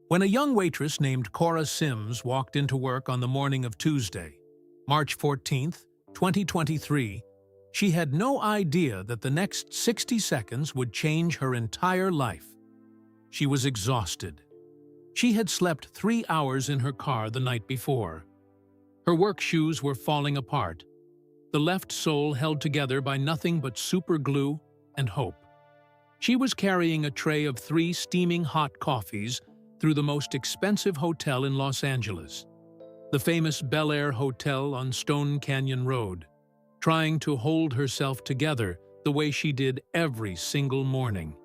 When a young waitress named Kora Sims walked into work on the morning of Tuesday, March 14th, 2023, she had no idea that the next 60 seconds would change her entire life. She was exhausted. She had slept 3 hours in her car the night before. Her work shoes were falling apart, the left sole held together by nothing but super glue and hope. She was carrying a tray of 3 steaming hot coffees through the most expensive hotel in Los Angeles, the famous Bel Air Hotel on Stone Canyon Road, trying to hold herself together the way she did every single morning.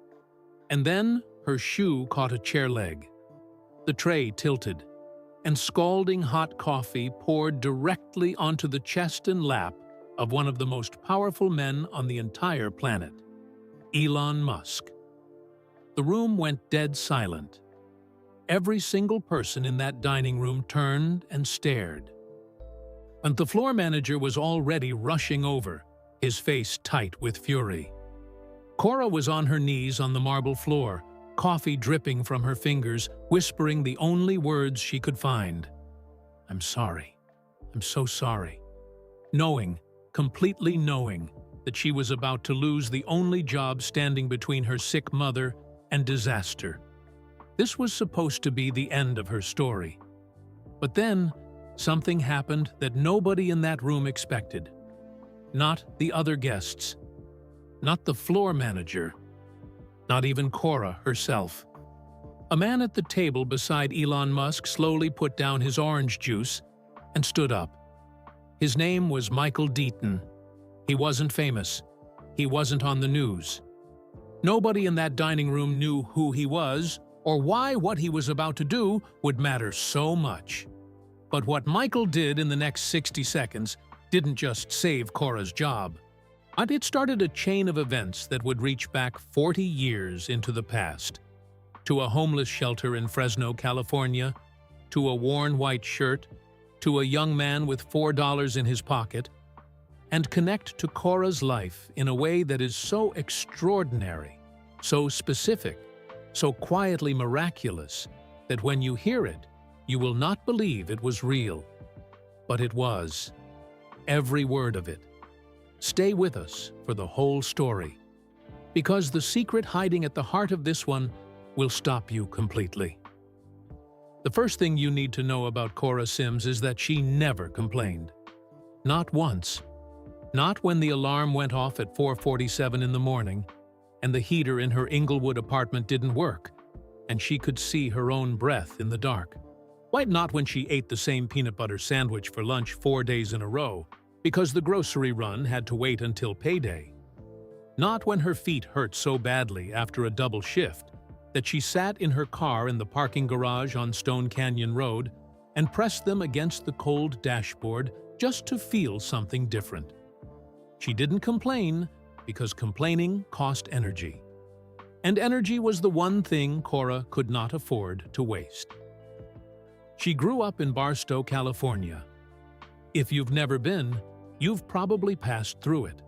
And then her shoe caught a chair leg. The tray tilted, and scalding hot coffee poured directly onto the chest and lap of one of the most powerful men on the entire planet, Elon Musk. The room went dead silent. Every single person in that dining room turned and stared. And the floor manager was already rushing over, his face tight with fury. Kora was on her knees on the marble floor, coffee dripping from her fingers, whispering the only words she could find. "I'm sorry. I'm so sorry." Completely knowing, that she was about to lose the only job standing between her sick mother and disaster. This was supposed to be the end of her story. But then, something happened that nobody in that room expected. Not the other guests. Not the floor manager. Not even Kora herself. A man at the table beside Elon Musk slowly put down his orange juice and stood up. His name was Michael Deon. He wasn't famous. He wasn't on the news. Nobody in that dining room knew who he was or why what he was about to do would matter so much. But what Michael did in the next 60 seconds didn't just save Kora's job. It started a chain of events that would reach back 40 years into the past. To a homeless shelter in Fresno, California, to a worn white shirt, to a young man with $4 in his pocket, and connect to Kora's life in a way that is so extraordinary, so specific, so quietly miraculous, that when you hear it, you will not believe it was real. But it was. Every word of it. Stay with us for the whole story, because the secret hiding at the heart of this one will stop you completely. The first thing you need to know about Kora Sims is that she never complained. Not once. Not when the alarm went off at 4:47 in the morning, and the heater in her Inglewood apartment didn't work, and she could see her own breath in the dark. Why not when she ate the same peanut butter sandwich for lunch 4 days in a row, because the grocery run had to wait until payday. Not when her feet hurt so badly after a double shift that she sat in her car in the parking garage on Stone Canyon Road and pressed them against the cold dashboard just to feel something different. She didn't complain because complaining cost energy. And energy was the one thing Kora could not afford to waste. She grew up in Barstow, California. If you've never been, you've probably passed through it.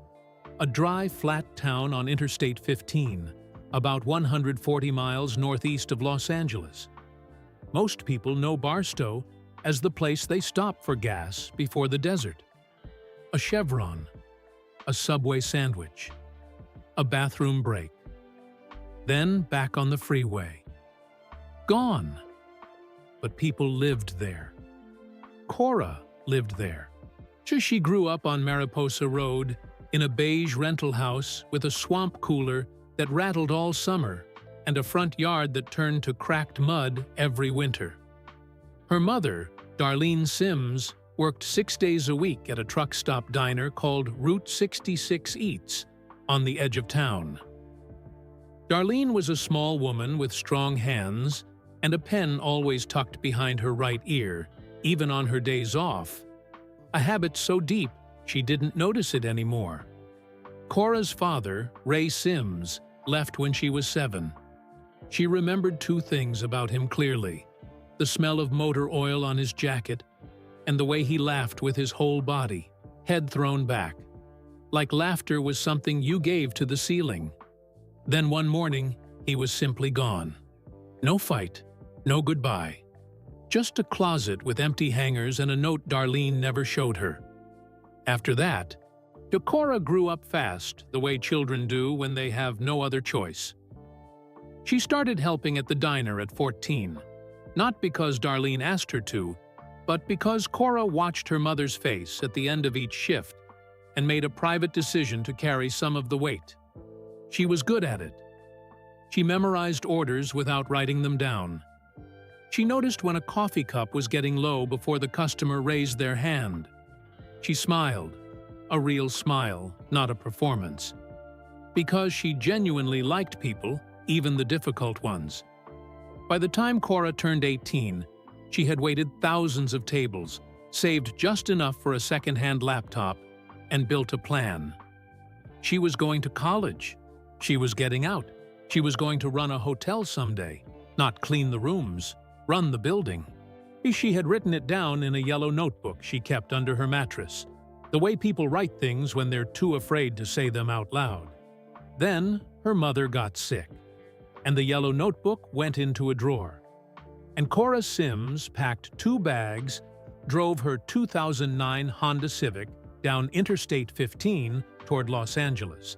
A dry, flat town on Interstate 15, about 140 miles northeast of Los Angeles. Most people know Barstow as the place they stop for gas before the desert. A Chevron, a Subway sandwich, a bathroom break. Then back on the freeway. Gone. But people lived there. Kora lived there. She grew up on Mariposa Road in a beige rental house with a swamp cooler that rattled all summer and a front yard that turned to cracked mud every winter. Her mother, Darlene Sims, worked 6 days a week at a truck stop diner called Route 66 Eats on the edge of town. Darlene was a small woman with strong hands and a pen always tucked behind her right ear, even on her days off, a habit so deep she didn't notice it anymore. Kora's father, Ray Sims, left when she was 7. She remembered 2 things about him clearly: the smell of motor oil on his jacket and the way he laughed with his whole body, head thrown back, like laughter was something you gave to the ceiling. Then one morning, he was simply gone. No fight, No goodbye. Just a closet with empty hangers and a note Darlene never showed her. After that, Kora grew up fast, the way children do when they have no other choice. She started helping at the diner at 14, not because Darlene asked her to, but because Kora watched her mother's face at the end of each shift and made a private decision to carry some of the weight. She was good at it. She memorized orders without writing them down. She noticed when a coffee cup was getting low before the customer raised their hand. She smiled, a real smile, not a performance. Because she genuinely liked people, even the difficult ones. By the time Kora turned 18, she had waited thousands of tables, saved just enough for a second-hand laptop, and built a plan. She was going to college. She was getting out. She was going to run a hotel someday, not clean the rooms, run the building. She had written it down in a yellow notebook she kept under her mattress, the way people write things when they're too afraid to say them out loud. Then her mother got sick, and the yellow notebook went into a drawer. And Kora Sims packed 2 bags, drove her 2009 Honda Civic down Interstate 15 toward Los Angeles,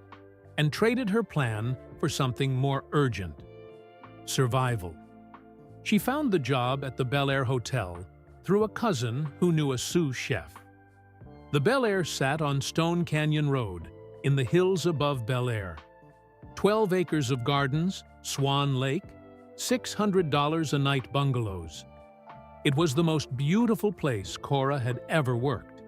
and traded her plan for something more urgent: survival. She found the job at the Bel Air Hotel through a cousin who knew a sous chef. The Bel Air sat on Stone Canyon Road, in the hills above Bel Air. 12 acres of gardens, Swan Lake, $600 a night bungalows. It was the most beautiful place Kora had ever worked.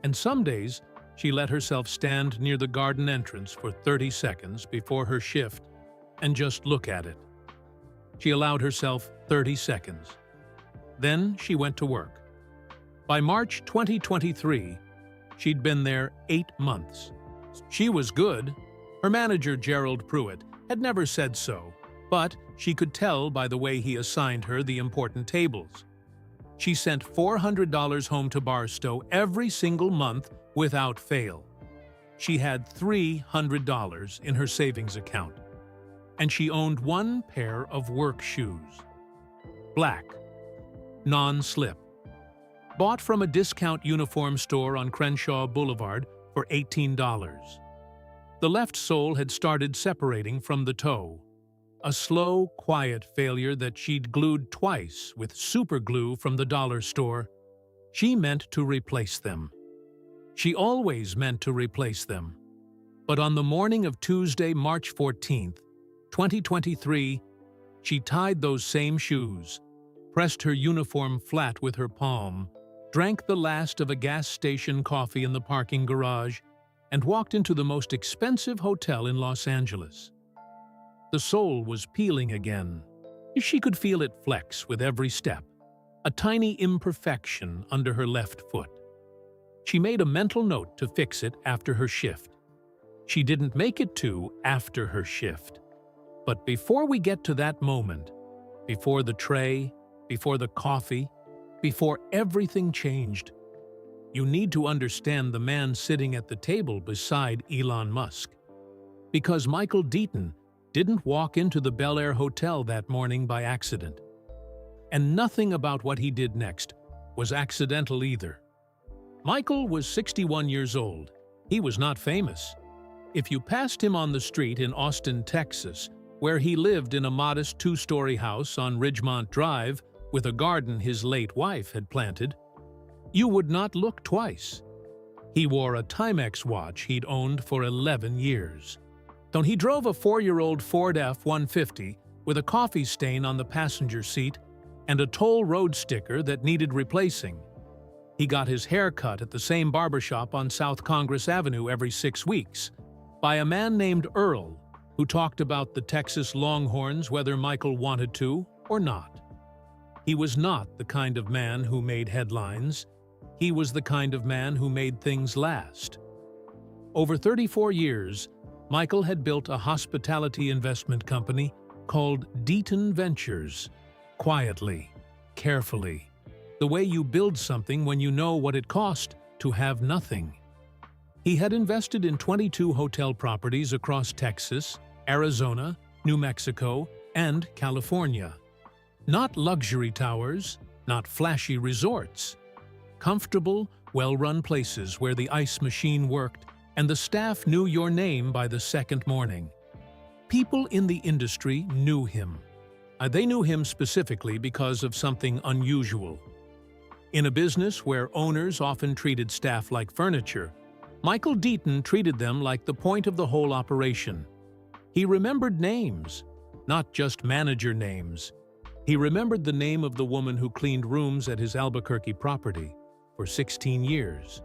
And some days, she let herself stand near the garden entrance for 30 seconds before her shift and just look at it. She allowed herself 30 seconds. Then she went to work. By March 2023, she'd been there 8 months. She was good. Her manager, Gerald Pruitt, had never said so, but she could tell by the way he assigned her the important tables. She sent $400 home to Barstow every single month without fail. She had $300 in her savings account. And she owned 1 pair of work shoes. Black, non-slip. Bought from a discount uniform store on Crenshaw Boulevard for $18. The left sole had started separating from the toe. A slow, quiet failure that she'd glued twice with super glue from the dollar store. She meant to replace them. She always meant to replace them. But on the morning of Tuesday, March 14th, 2023, she tied those same shoes, pressed her uniform flat with her palm, drank the last of a gas station coffee in the parking garage, and walked into the most expensive hotel in Los Angeles. The sole was peeling again. She could feel it flex with every step, a tiny imperfection under her left foot. She made a mental note to fix it after her shift. She didn't make it to after her shift. But before we get to that moment, before the tray, before the coffee, before everything changed, you need to understand the man sitting at the table beside Elon Musk. Because Michael Deaton didn't walk into the Bel Air Hotel that morning by accident. And nothing about what he did next was accidental either. Michael was 61 years old. He was not famous. If you passed him on the street in Austin, Texas, where he lived in a modest 2-story house on Ridgemont Drive with a garden his late wife had planted, you would not look twice. He wore a Timex watch he'd owned for 11 years. Though he drove a 4-year-old Ford F-150 with a coffee stain on the passenger seat and a toll road sticker that needed replacing. He got his hair cut at the same barbershop on South Congress Avenue every 6 weeks by a man named Earl, who talked about the Texas Longhorns whether Michael wanted to or not. He was not the kind of man who made headlines. He was the kind of man who made things last. Over 34 years, Michael had built a hospitality investment company called Deaton Ventures. Quietly, carefully, the way you build something when you know what it cost to have nothing. He had invested in 22 hotel properties across Texas, Arizona, New Mexico, and California. Not luxury towers, not flashy resorts. Comfortable, well-run places where the ice machine worked and the staff knew your name by the second morning. People in the industry knew him. They knew him specifically because of something unusual. In a business where owners often treated staff like furniture, Michael Deaton treated them like the point of the whole operation. He remembered names, not just manager names. He remembered the name of the woman who cleaned rooms at his Albuquerque property for 16 years.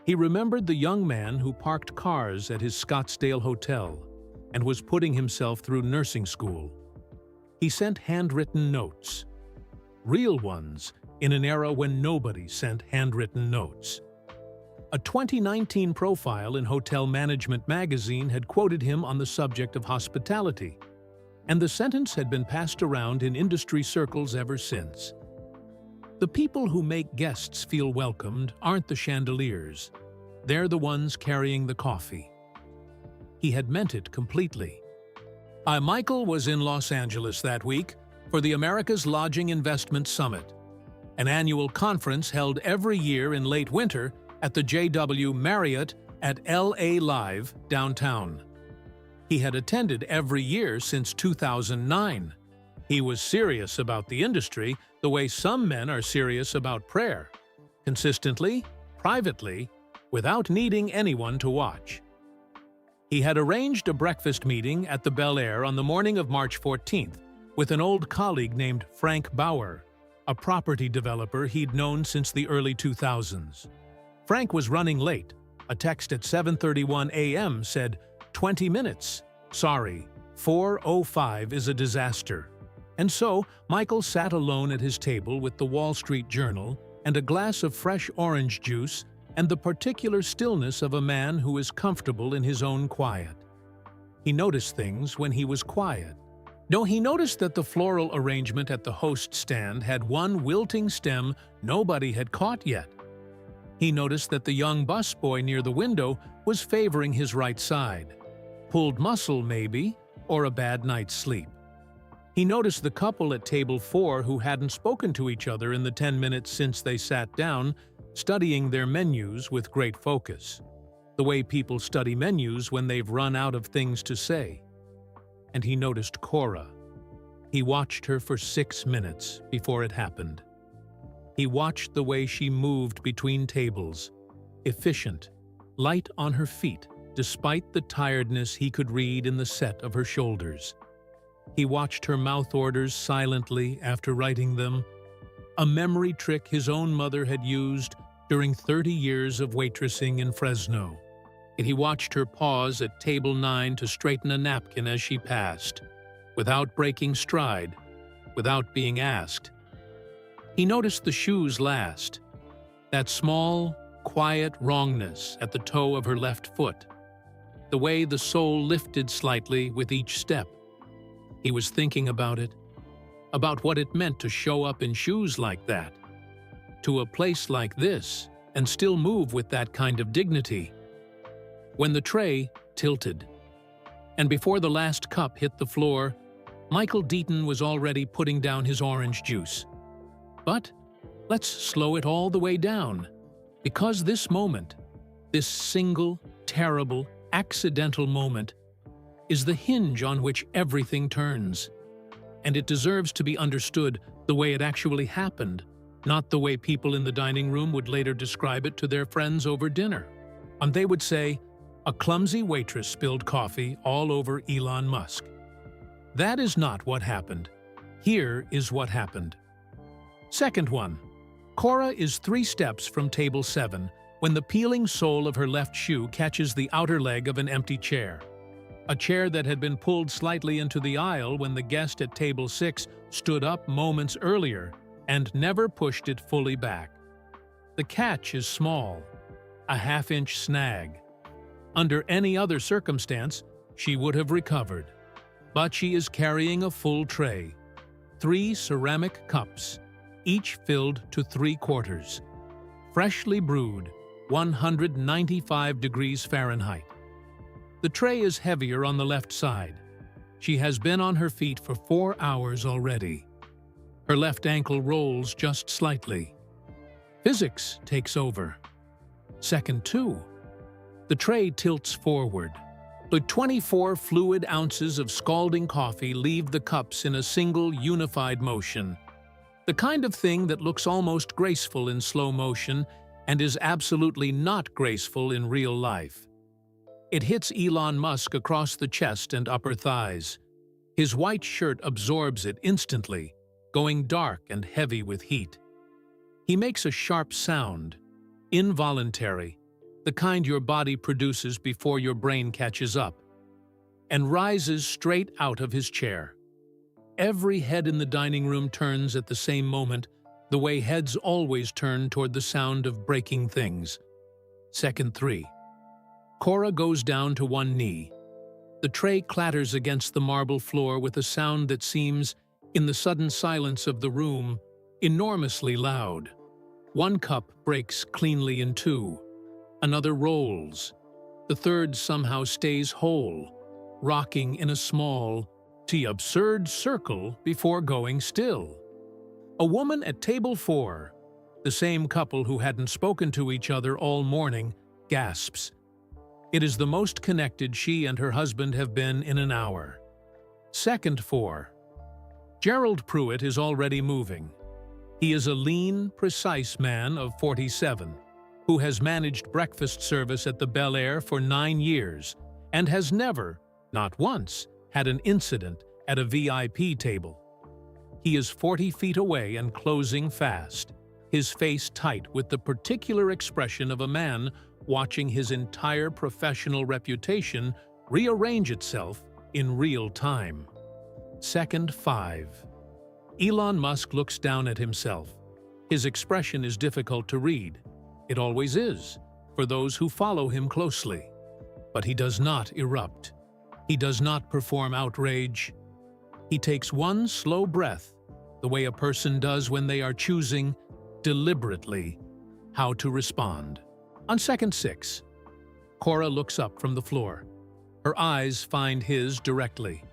He remembered the young man who parked cars at his Scottsdale hotel and was putting himself through nursing school. He sent handwritten notes, real ones, in an era when nobody sent handwritten notes. A 2019 profile in Hotel Management magazine had quoted him on the subject of hospitality, and the sentence had been passed around in industry circles ever since. The people who make guests feel welcomed aren't the chandeliers. They're the ones carrying the coffee. He had meant it completely. Michael was in Los Angeles that week for the America's Lodging Investment Summit, an annual conference held every year in late winter at the JW Marriott at LA Live downtown. He had attended every year since 2009. He was serious about the industry the way some men are serious about prayer, consistently, privately, without needing anyone to watch. He had arranged a breakfast meeting at the Bel Air on the morning of March 14th with an old colleague named Frank Bauer, a property developer he'd known since the early 2000s. Frank was running late. A text at 7:31 a.m. said, 20 minutes. Sorry, 4:05 is a disaster. And so, Michael sat alone at his table with the Wall Street Journal and a glass of fresh orange juice and the particular stillness of a man who is comfortable in his own quiet. He noticed things when he was quiet. No, he noticed that the floral arrangement at the host stand had one wilting stem nobody had caught yet. He noticed that the young busboy near the window was favoring his right side. Pulled muscle, maybe, or a bad night's sleep. He noticed the couple at table 4 who hadn't spoken to each other in the 10 minutes since they sat down, studying their menus with great focus, the way people study menus when they've run out of things to say. And he noticed Kora. He watched her for 6 minutes before it happened. He watched the way she moved between tables, efficient, light on her feet, despite the tiredness he could read in the set of her shoulders. He watched her mouth orders silently after writing them, a memory trick his own mother had used during 30 years of waitressing in Fresno. And he watched her pause at table 9 to straighten a napkin as she passed, without breaking stride, without being asked. He noticed the shoes last, that small, quiet wrongness at the toe of her left foot, the way the sole lifted slightly with each step. He was thinking about it, about what it meant to show up in shoes like that, to a place like this, and still move with that kind of dignity. When the tray tilted, and before the last cup hit the floor, Michael Deaton was already putting down his orange juice. But let's slow it all the way down, because this moment, this single, terrible, accidental moment, is the hinge on which everything turns. And it deserves to be understood the way it actually happened, not the way people in the dining room would later describe it to their friends over dinner. And they would say, a clumsy waitress spilled coffee all over Elon Musk. That is not what happened. Here is what happened. Second one. Kora is 3 steps from table 7 when the peeling sole of her left shoe catches the outer leg of an empty chair. A chair that had been pulled slightly into the aisle when the guest at table 6 stood up moments earlier and never pushed it fully back. The catch is small, a half-inch snag. Under any other circumstance, she would have recovered. But she is carrying a full tray, 3 ceramic cups, each filled to 3/4, freshly brewed, 195 degrees Fahrenheit. The tray is heavier on the left side. She has been on her feet for 4 hours already. Her left ankle rolls just slightly. Physics takes over. Second 2. The tray tilts forward. The 24 fluid ounces of scalding coffee leave the cups in a single unified motion. The kind of thing that looks almost graceful in slow motion and is absolutely not graceful in real life. It hits Elon Musk across the chest and upper thighs. His white shirt absorbs it instantly, going dark and heavy with heat. He makes a sharp sound, involuntary, the kind your body produces before your brain catches up, and rises straight out of his chair. Every head in the dining room turns at the same moment, the way heads always turn toward the sound of breaking things. Second 3. Kora goes down to one knee. The tray clatters against the marble floor with a sound that seems, in the sudden silence of the room, enormously loud. One cup breaks cleanly in 2. Another rolls. The third somehow stays whole, rocking in a small, absurd circle before going still. A woman at table 4, the same couple who hadn't spoken to each other all morning, gasps. It is the most connected she and her husband have been in an hour. Second 4. Gerald Pruitt is already moving. He is a lean, precise man of 47, who has managed breakfast service at the Bel Air for 9 years and has never, not once, had an incident at a VIP table. He is 40 feet away and closing fast, his face tight with the particular expression of a man watching his entire professional reputation rearrange itself in real time. Second 5. Elon Musk looks down at himself. His expression is difficult to read. It always is, for those who follow him closely. But he does not erupt. He does not perform outrage. He takes one slow breath, the way a person does when they are choosing, deliberately, how to respond. On second 6, Kora looks up from the floor. Her eyes find his directly.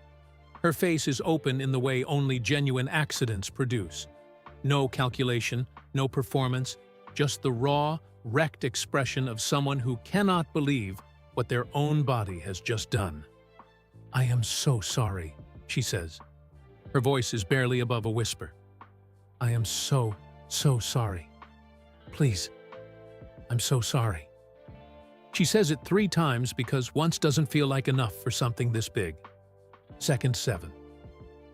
Her face is open in the way only genuine accidents produce. No calculation, no performance, just the raw, wrecked expression of someone who cannot believe what their own body has just done. "I am so sorry," she says. Her voice is barely above a whisper. "I am so sorry. Please, I'm so sorry." She says it 3 times because once doesn't feel like enough for something this big. Second 7.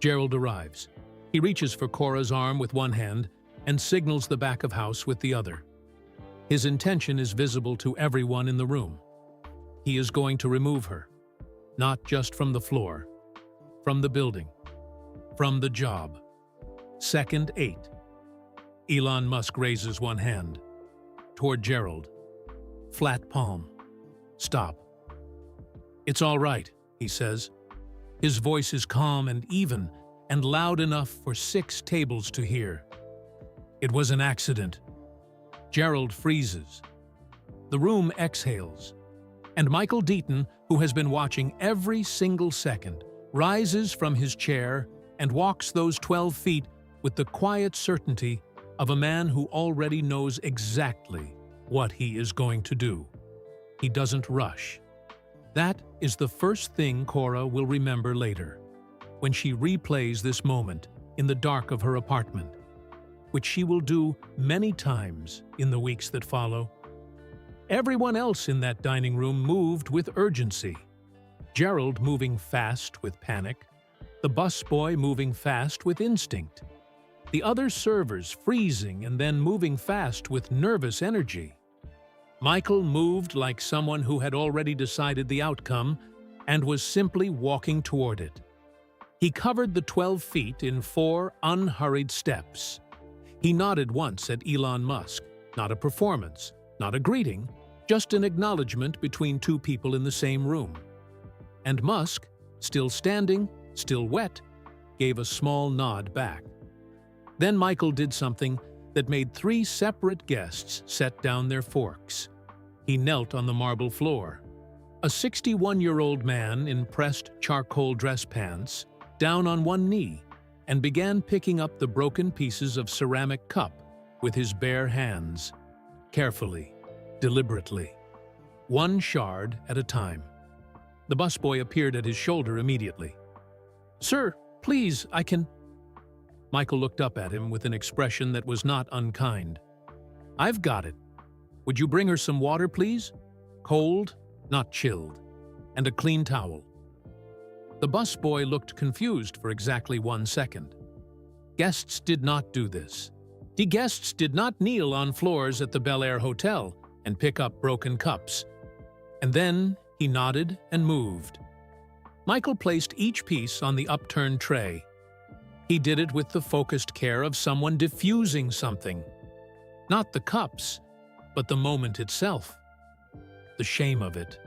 Gerald arrives. He reaches for Kora's arm with one hand and signals the back of house with the other. His intention is visible to everyone in the room. He is going to remove her, not just from the floor, from the building, from the job. Second 8. Elon Musk raises one hand toward Gerald. Flat palm. Stop. "It's all right," he says. His voice is calm and even and loud enough for 6 tables to hear. "It was an accident." Gerald freezes. The room exhales. And Michael Deaton, who has been watching every single second, rises from his chair and walks those 12 feet with the quiet certainty of a man who already knows exactly what he is going to do. He doesn't rush. That is the first thing Kora will remember later, when she replays this moment in the dark of her apartment, which she will do many times in the weeks that follow. Everyone else in that dining room moved with urgency. Gerald moving fast with panic, the busboy moving fast with instinct, the other servers freezing and then moving fast with nervous energy. Michael moved like someone who had already decided the outcome and was simply walking toward it. He covered the 12 feet in 4 unhurried steps. He nodded once at Elon Musk, not a performance, not a greeting, just an acknowledgement between 2 people in the same room. And Musk, still standing, still wet, gave a small nod back. Then Michael did something that made 3 separate guests set down their forks. He knelt on the marble floor. A 61-year-old man in pressed charcoal dress pants, down on one knee, and began picking up the broken pieces of ceramic cup with his bare hands, carefully, deliberately, one shard at a time. The busboy appeared at his shoulder immediately. "Sir, please, I can—" Michael looked up at him with an expression that was not unkind. "I've got it. Would you bring her some water, please? Cold, not chilled, and a clean towel." The busboy looked confused for exactly 1 second. Guests did not do this. The guests did not kneel on floors at the Bel Air Hotel and pick up broken cups. And then he nodded and moved. Michael placed each piece on the upturned tray. He did it with the focused care of someone diffusing something. Not the cups, but the moment itself. The shame of it.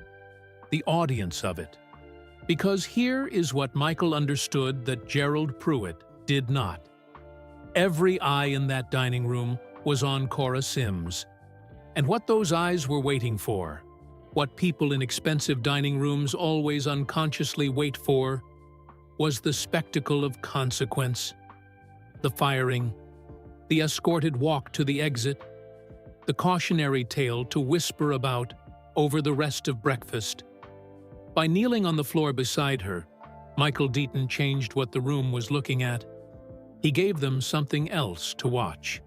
The audience of it. Because here is what Michael understood that Gerald Pruitt did not. Every eye in that dining room was on Kora Sims. And what those eyes were waiting for, what people in expensive dining rooms always unconsciously wait for, was the spectacle of consequence. The firing, the escorted walk to the exit, the cautionary tale to whisper about over the rest of breakfast. By kneeling on the floor beside her, Michael Deaton changed what the room was looking at. He gave them something else to watch.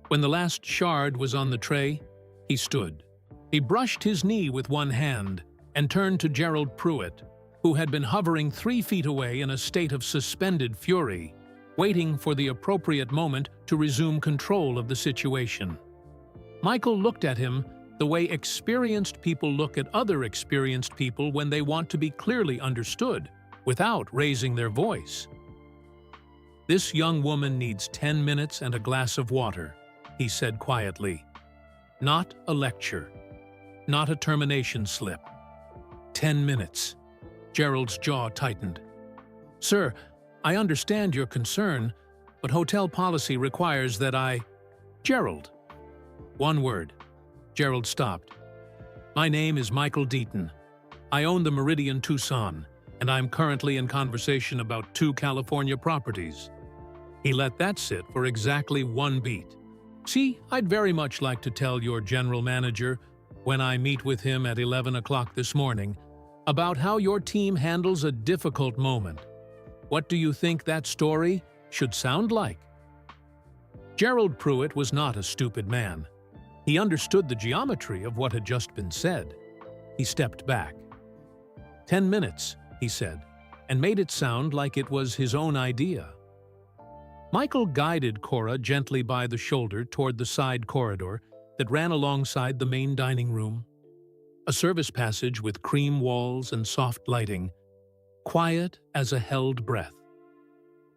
When the last shard was on the tray, he stood. He brushed his knee with one hand and turned to Gerald Pruitt, who had been hovering 3 feet away in a state of suspended fury, waiting for the appropriate moment to resume control of the situation. Michael looked at him the way experienced people look at other experienced people when they want to be clearly understood, without raising their voice. "This young woman needs 10 minutes and a glass of water," he said quietly. "Not a lecture. Not a termination slip. 10 minutes. Gerald's jaw tightened. "Sir, I understand your concern, but hotel policy requires that I—" "Gerald." "One word." Gerald stopped. "My name is Michael Deaton. I own the Meridian Tucson, and I'm currently in conversation about 2 California properties." He let that sit for exactly 1 beat. "See, I'd very much like to tell your general manager, when I meet with him at 11 o'clock this morning, about how your team handles a difficult moment. What do you think that story should sound like?" Gerald Pruitt was not a stupid man. He understood the geometry of what had just been said. He stepped back. 10 minutes, he said, and made it sound like it was his own idea. Michael guided Kora gently by the shoulder toward the side corridor that ran alongside the main dining room. A service passage with cream walls and soft lighting, quiet as a held breath.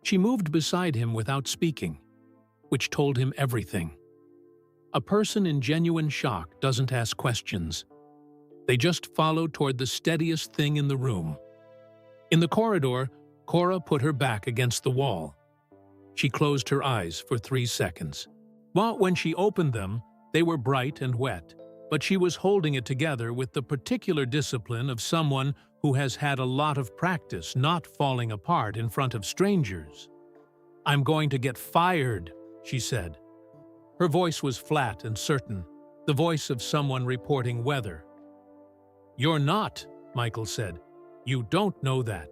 She moved beside him without speaking, which told him everything. A person in genuine shock doesn't ask questions. They just follow toward the steadiest thing in the room. In the corridor, Kora put her back against the wall. She closed her eyes for 3 seconds. When she opened them, they were bright and wet, but she was holding it together with the particular discipline of someone who has had a lot of practice not falling apart in front of strangers. "I'm going to get fired," she said. Her voice was flat and certain, the voice of someone reporting weather. "You're not," Michael said. "You don't know that."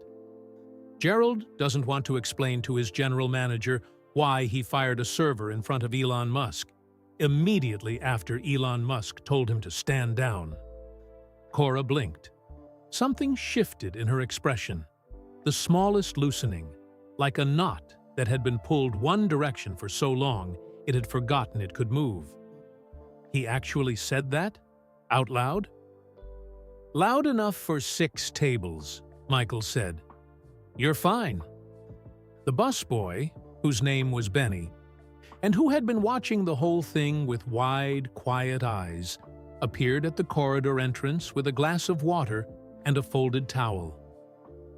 Gerald doesn't want to explain to his general manager why he fired a server in front of Elon Musk, immediately after Elon Musk told him to stand down. Kora blinked. Something shifted in her expression, the smallest loosening, like a knot that had been pulled one direction for so long it had forgotten it could move. He actually said that? Out loud? "Loud enough for 6 tables, Michael said. "You're fine." The busboy, whose name was Benny, and who had been watching the whole thing with wide, quiet eyes, appeared at the corridor entrance with a glass of water and a folded towel.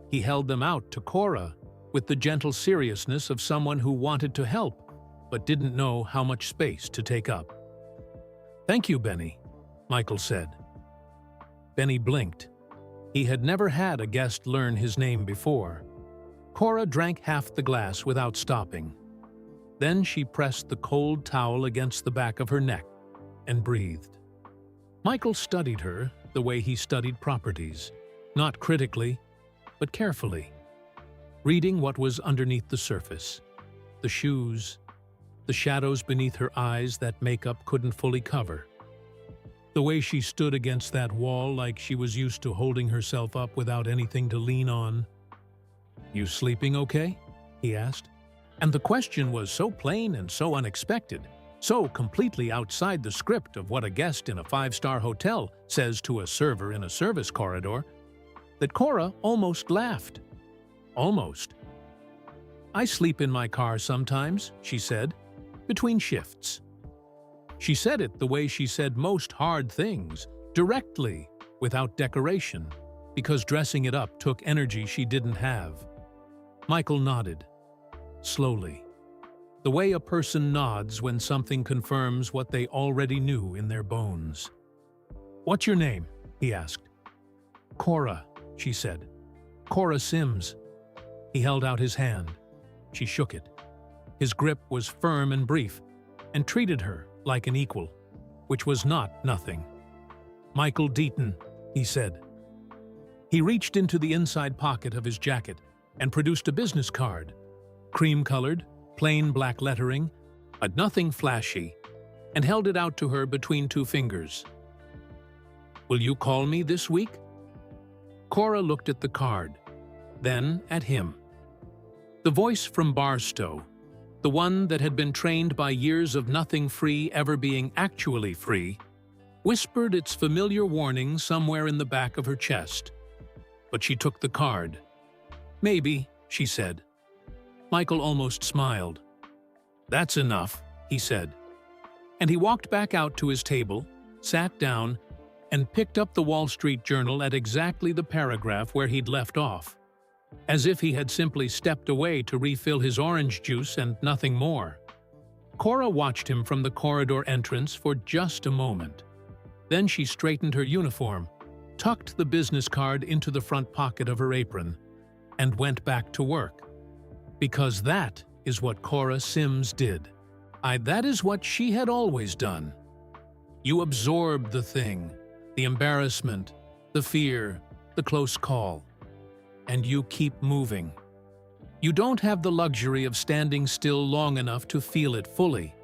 He held them out to Kora with the gentle seriousness of someone who wanted to help but didn't know how much space to take up. "Thank you, Benny," Michael said. Benny blinked. He had never had a guest learn his name before. Kora drank half the glass without stopping. Then she pressed the cold towel against the back of her neck and breathed. Michael studied her the way he studied properties, not critically, but carefully, reading what was underneath the surface, the shoes, the shadows beneath her eyes that makeup couldn't fully cover, the way she stood against that wall like she was used to holding herself up without anything to lean on. "You sleeping okay?" he asked. And the question was so plain and so unexpected, so completely outside the script of what a guest in a five-star hotel says to a server in a service corridor, that Kora almost laughed. Almost. "I sleep in my car sometimes," she said, "between shifts." She said it the way she said most hard things, directly, without decoration, because dressing it up took energy she didn't have. Michael nodded. Slowly. The way a person nods when something confirms what they already knew in their bones. "What's your name?" he asked. "Kora," she said. "Kora Sims." He held out his hand. She shook it. His grip was firm and brief, and treated her like an equal, which was not nothing. "Michael Deon," he said. He reached into the inside pocket of his jacket and produced a business card. Cream-colored, plain black lettering, but nothing flashy, and held it out to her between two fingers. "Will you call me this week?" Kora looked at the card, then at him. The voice from Barstow, the one that had been trained by years of nothing free ever being actually free, whispered its familiar warning somewhere in the back of her chest. But she took the card. "Maybe," she said. Michael almost smiled. "That's enough," he said. And he walked back out to his table, sat down, and picked up the Wall Street Journal at exactly the paragraph where he'd left off, as if he had simply stepped away to refill his orange juice and nothing more. Kora watched him from the corridor entrance for just a moment. Then she straightened her uniform, tucked the business card into the front pocket of her apron, and went back to work. Because that is what Kora Sims did. That is what she had always done. You absorb the thing, the embarrassment, the fear, the close call, and you keep moving. You don't have the luxury of standing still long enough to feel it fully.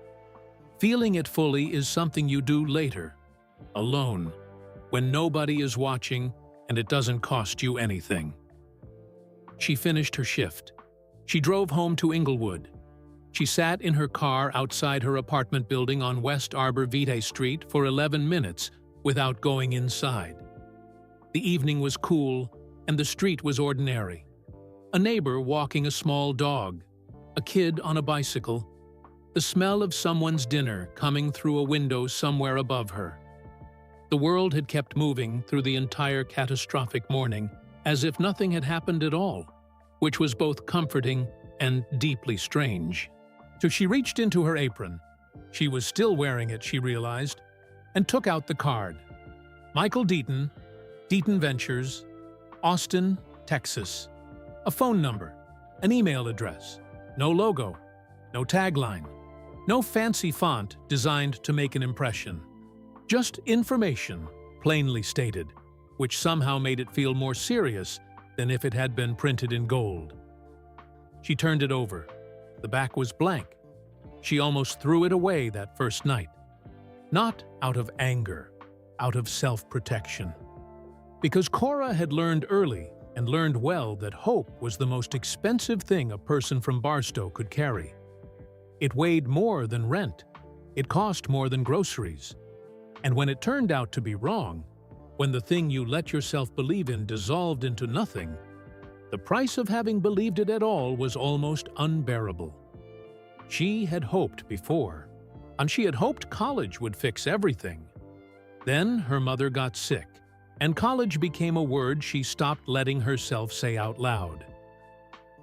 Feeling it fully is something you do later, alone, when nobody is watching and it doesn't cost you anything. She finished her shift. She drove home to Inglewood. She sat in her car outside her apartment building on West Arbor Vitae Street for 11 minutes without going inside. The evening was cool, and the street was ordinary. A neighbor walking a small dog, a kid on a bicycle, the smell of someone's dinner coming through a window somewhere above her. The world had kept moving through the entire catastrophic morning as if nothing had happened at all, which was both comforting and deeply strange. So she reached into her apron. She was still wearing it, she realized, and took out the card. Michael Deon, Deon Ventures, Austin, Texas. A phone number, an email address, no logo, no tagline, no fancy font designed to make an impression. Just information, plainly stated, which somehow made it feel more serious than if it had been printed in gold. She turned it over. The back was blank. She almost threw it away that first night. Not out of anger, out of self-protection. Because Kora had learned early and learned well that hope was the most expensive thing a person from Barstow could carry. It weighed more than rent. It cost more than groceries. And when it turned out to be wrong, when the thing you let yourself believe in dissolved into nothing, the price of having believed it at all was almost unbearable. She had hoped before, and she had hoped college would fix everything. Then her mother got sick, and college became a word she stopped letting herself say out loud.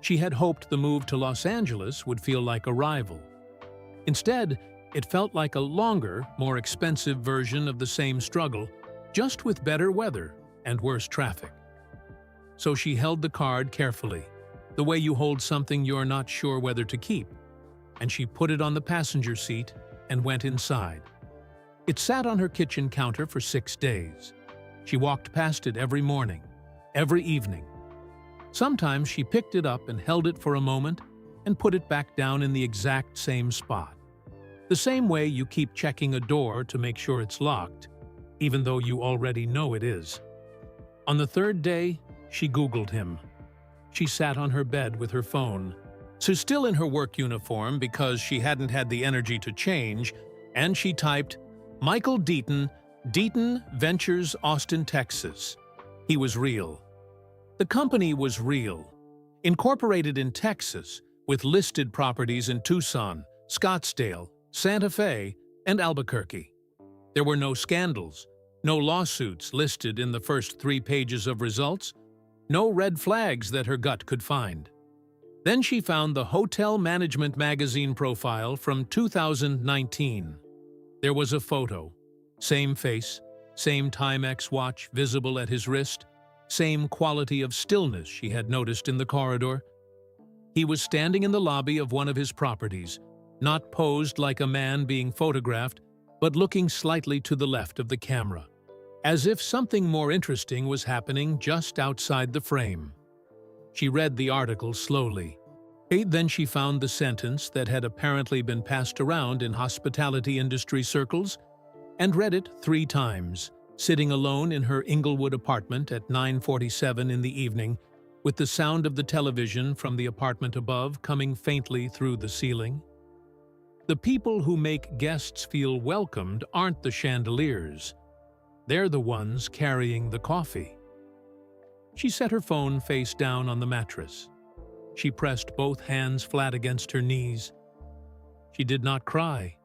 She had hoped the move to Los Angeles would feel like arrival. Instead, it felt like a longer, more expensive version of the same struggle, just with better weather and worse traffic. So she held the card carefully, the way you hold something you're not sure whether to keep, and she put it on the passenger seat and went inside. It sat on her kitchen counter for 6 days. She walked past it every morning, every evening. Sometimes she picked it up and held it for a moment and put it back down in the exact same spot. The same way you keep checking a door to make sure it's locked, even though you already know it is. On the 3rd day, she Googled him. She sat on her bed with her phone, so still in her work uniform because she hadn't had the energy to change, and she typed, "Michael Deon, Deon Ventures, Austin, Texas." He was real. The company was real, incorporated in Texas, with listed properties in Tucson, Scottsdale, Santa Fe, and Albuquerque. There were no scandals, no lawsuits listed in the first 3 pages of results, no red flags that her gut could find. Then she found the Hotel Management Magazine profile from 2019. There was a photo. Same face, same Timex watch visible at his wrist, same quality of stillness she had noticed in the corridor. He was standing in the lobby of one of his properties, not posed like a man being photographed, but looking slightly to the left of the camera, as if something more interesting was happening just outside the frame. She read the article slowly. Then she found the sentence that had apparently been passed around in hospitality industry circles and read it 3 times, sitting alone in her Inglewood apartment at 9:47 in the evening, with the sound of the television from the apartment above coming faintly through the ceiling. The people who make guests feel welcomed aren't the chandeliers. They're the ones carrying the coffee. She set her phone face down on the mattress. She pressed both hands flat against her knees. She did not cry.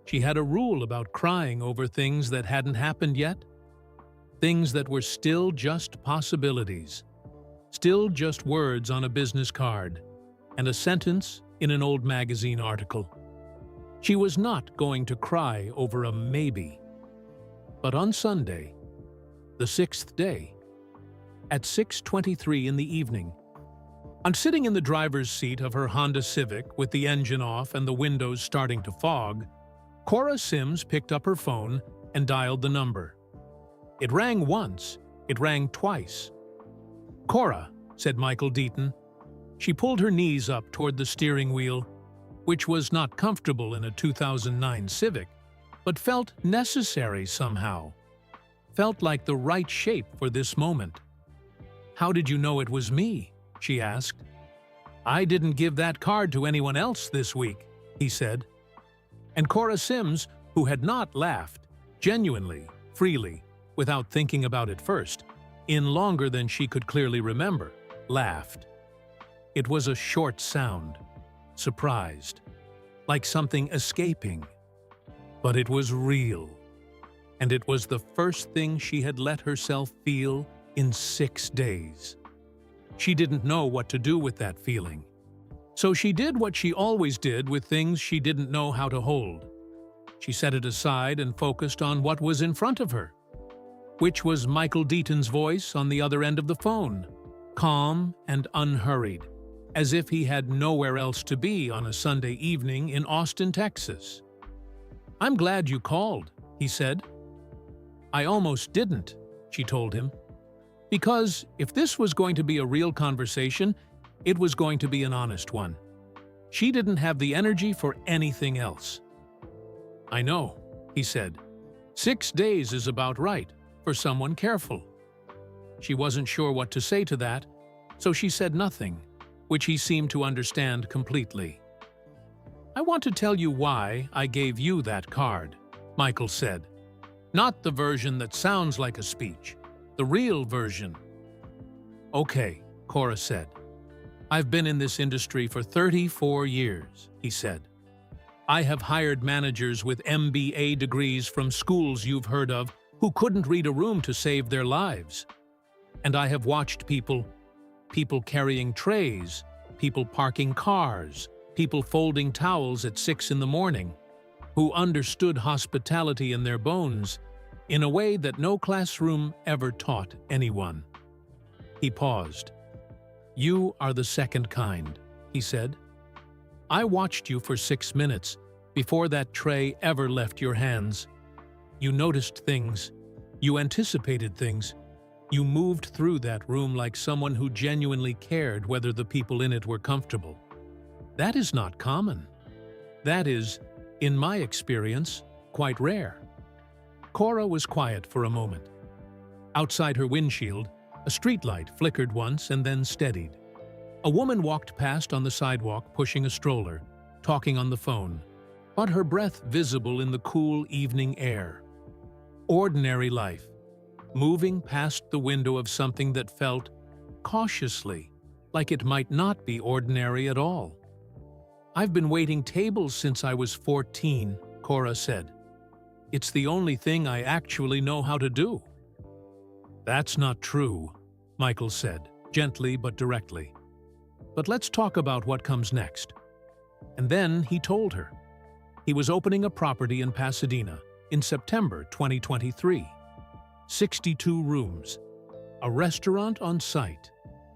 She had a rule about crying over things that hadn't happened yet, things that were still just possibilities, still just words on a business card, and a sentence in an old magazine article. She was not going to cry over a maybe. But on Sunday, the 6th day, at 6:23 in the evening, sitting in the driver's seat of her Honda Civic with the engine off and the windows starting to fog, Kora Sims picked up her phone and dialed the number. It rang once, it rang twice. "Kora," said Michael Deon. She pulled her knees up toward the steering wheel, which was not comfortable in a 2009 Civic, but felt necessary somehow. Felt like the right shape for this moment. "How did you know it was me?" she asked. "I didn't give that card to anyone else this week," he said. And Kora Sims, who had not laughed, genuinely, freely, without thinking about it first, in longer than she could clearly remember, laughed. It was a short sound, surprised, like something escaping. But it was real, and it was the first thing she had let herself feel in 6 days. She didn't know what to do with that feeling. So she did what she always did with things she didn't know how to hold. She set it aside and focused on what was in front of her, which was Michael Deaton's voice on the other end of the phone, calm and unhurried, as if he had nowhere else to be on a Sunday evening in Austin, Texas. "I'm glad you called," he said. "I almost didn't," she told him. Because if this was going to be a real conversation, it was going to be an honest one. She didn't have the energy for anything else. "I know," he said. 6 days is about right for someone careful." She wasn't sure what to say to that, so she said nothing, which he seemed to understand completely. "I want to tell you why I gave you that card," Michael said. "Not the version that sounds like a speech, the real version." "Okay," Kora said. "I've been in this industry for 34 years, he said. "I have hired managers with MBA degrees from schools you've heard of who couldn't read a room to save their lives. And I have watched people carrying trays, people parking cars, people folding towels at 6 in the morning, who understood hospitality in their bones in a way that no classroom ever taught anyone." He paused. "You are the second kind," he said. "I watched you for 6 minutes before that tray ever left your hands. You noticed things. You anticipated things. You moved through that room like someone who genuinely cared whether the people in it were comfortable. That is not common. That is, in my experience, quite rare." Kora was quiet for a moment. Outside her windshield, a streetlight flickered once and then steadied. A woman walked past on the sidewalk pushing a stroller, talking on the phone, but her breath visible in the cool evening air. Ordinary life, moving past the window of something that felt, cautiously, like it might not be ordinary at all. "I've been waiting tables since I was 14, Kora said. "It's the only thing I actually know how to do." "That's not true," Michael said, gently but directly. "But let's talk about what comes next." And then he told her. He was opening a property in Pasadena in September 2023. 62 rooms, a restaurant on site,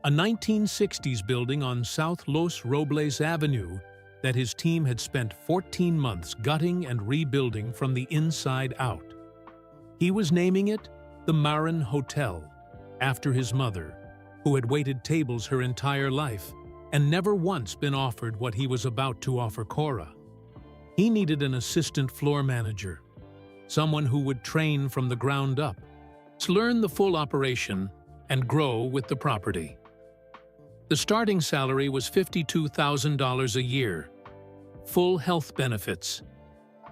a 1960s building on South Los Robles Avenue that his team had spent 14 months gutting and rebuilding from the inside out. He was naming it the Marin Hotel, after his mother, who had waited tables her entire life and never once been offered what he was about to offer Kora. He needed an assistant floor manager, someone who would train from the ground up, to learn the full operation and grow with the property. The starting salary was $52,000 a year, full health benefits,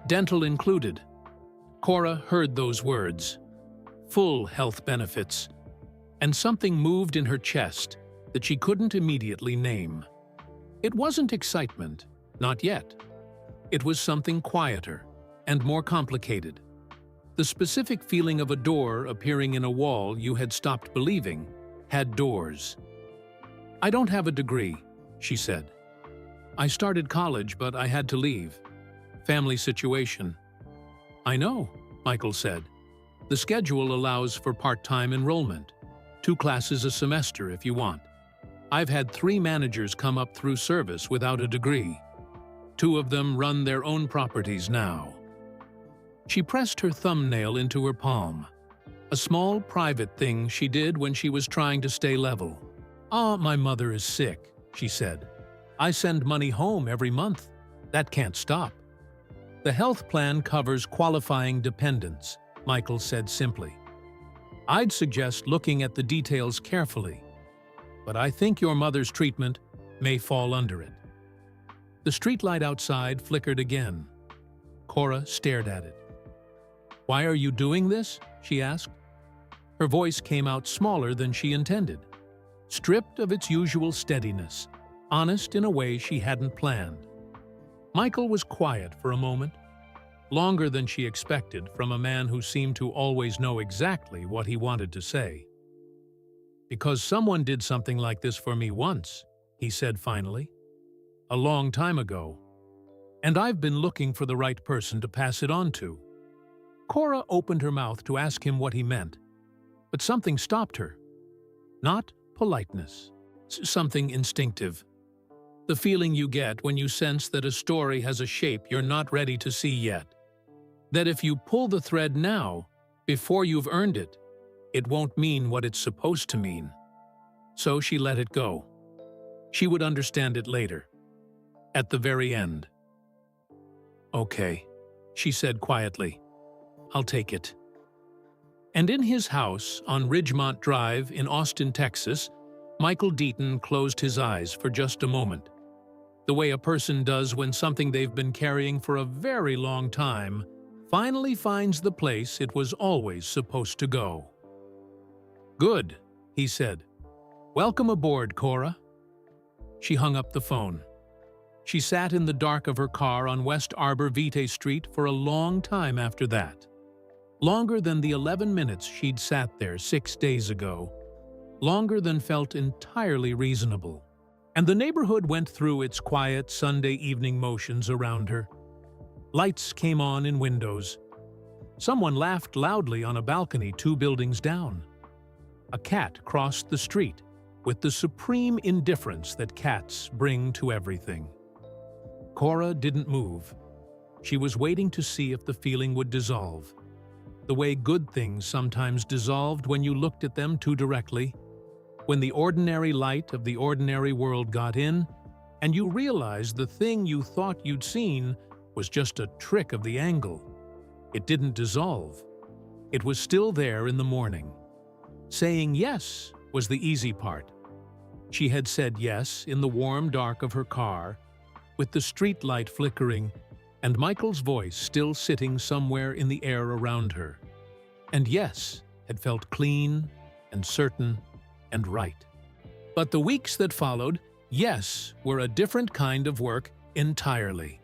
dental included. Kora heard those words, full health benefits, and something moved in her chest that she couldn't immediately name. It wasn't excitement, not yet. It was something quieter and more complicated. The specific feeling of a door appearing in a wall you had stopped believing had doors. "I don't have a degree," she said. "I started college, but I had to leave. Family situation." "I know," Michael said. "The schedule allows for part-time enrollment, 2 classes a semester if you want. I've had 3 managers come up through service without a degree. 2 of them run their own properties now." She pressed her thumbnail into her palm, a small private thing she did when she was trying to stay level. "My mother is sick," she said. "I send money home every month. That can't stop." "The health plan covers qualifying dependents," Michael said simply. "I'd suggest looking at the details carefully, but I think your mother's treatment may fall under it." The streetlight outside flickered again. Kora stared at it. "Why are you doing this?" she asked. Her voice came out smaller than she intended, stripped of its usual steadiness, honest in a way she hadn't planned. Michael was quiet for a moment, longer than she expected from a man who seemed to always know exactly what he wanted to say. "Because someone did something like this for me once," he said finally. "A long time ago. And I've been looking for the right person to pass it on to." Kora opened her mouth to ask him what he meant, but something stopped her. Not politeness, something instinctive. The feeling you get when you sense that a story has a shape you're not ready to see yet. That if you pull the thread now, before you've earned it, it won't mean what it's supposed to mean. So she let it go. She would understand it later, at the very end. "Okay," she said quietly. "I'll take it." And in his house on Ridgemont Drive in Austin, Texas, Michael Deaton closed his eyes for just a moment, the way a person does when something they've been carrying for a very long time finally finds the place it was always supposed to go. "Good," he said. "Welcome aboard, Kora." She hung up the phone. She sat in the dark of her car on West Arbor Vitae Street for a long time after that. Longer than the 11 minutes she'd sat there 6 days ago. Longer than felt entirely reasonable. And the neighborhood went through its quiet Sunday evening motions around her. Lights came on in windows. Someone laughed loudly on a balcony 2 buildings down. A cat crossed the street, with the supreme indifference that cats bring to everything. Kora didn't move. She was waiting to see if the feeling would dissolve. The way good things sometimes dissolved when you looked at them too directly, when the ordinary light of the ordinary world got in, and you realized the thing you thought you'd seen was just a trick of the angle. It didn't dissolve. It was still there in the morning. Saying yes was the easy part. She had said yes in the warm dark of her car, with the street light flickering and Michael's voice still sitting somewhere in the air around her. And yes had felt clean and certain and right. But the weeks that followed, yes, were a different kind of work entirely.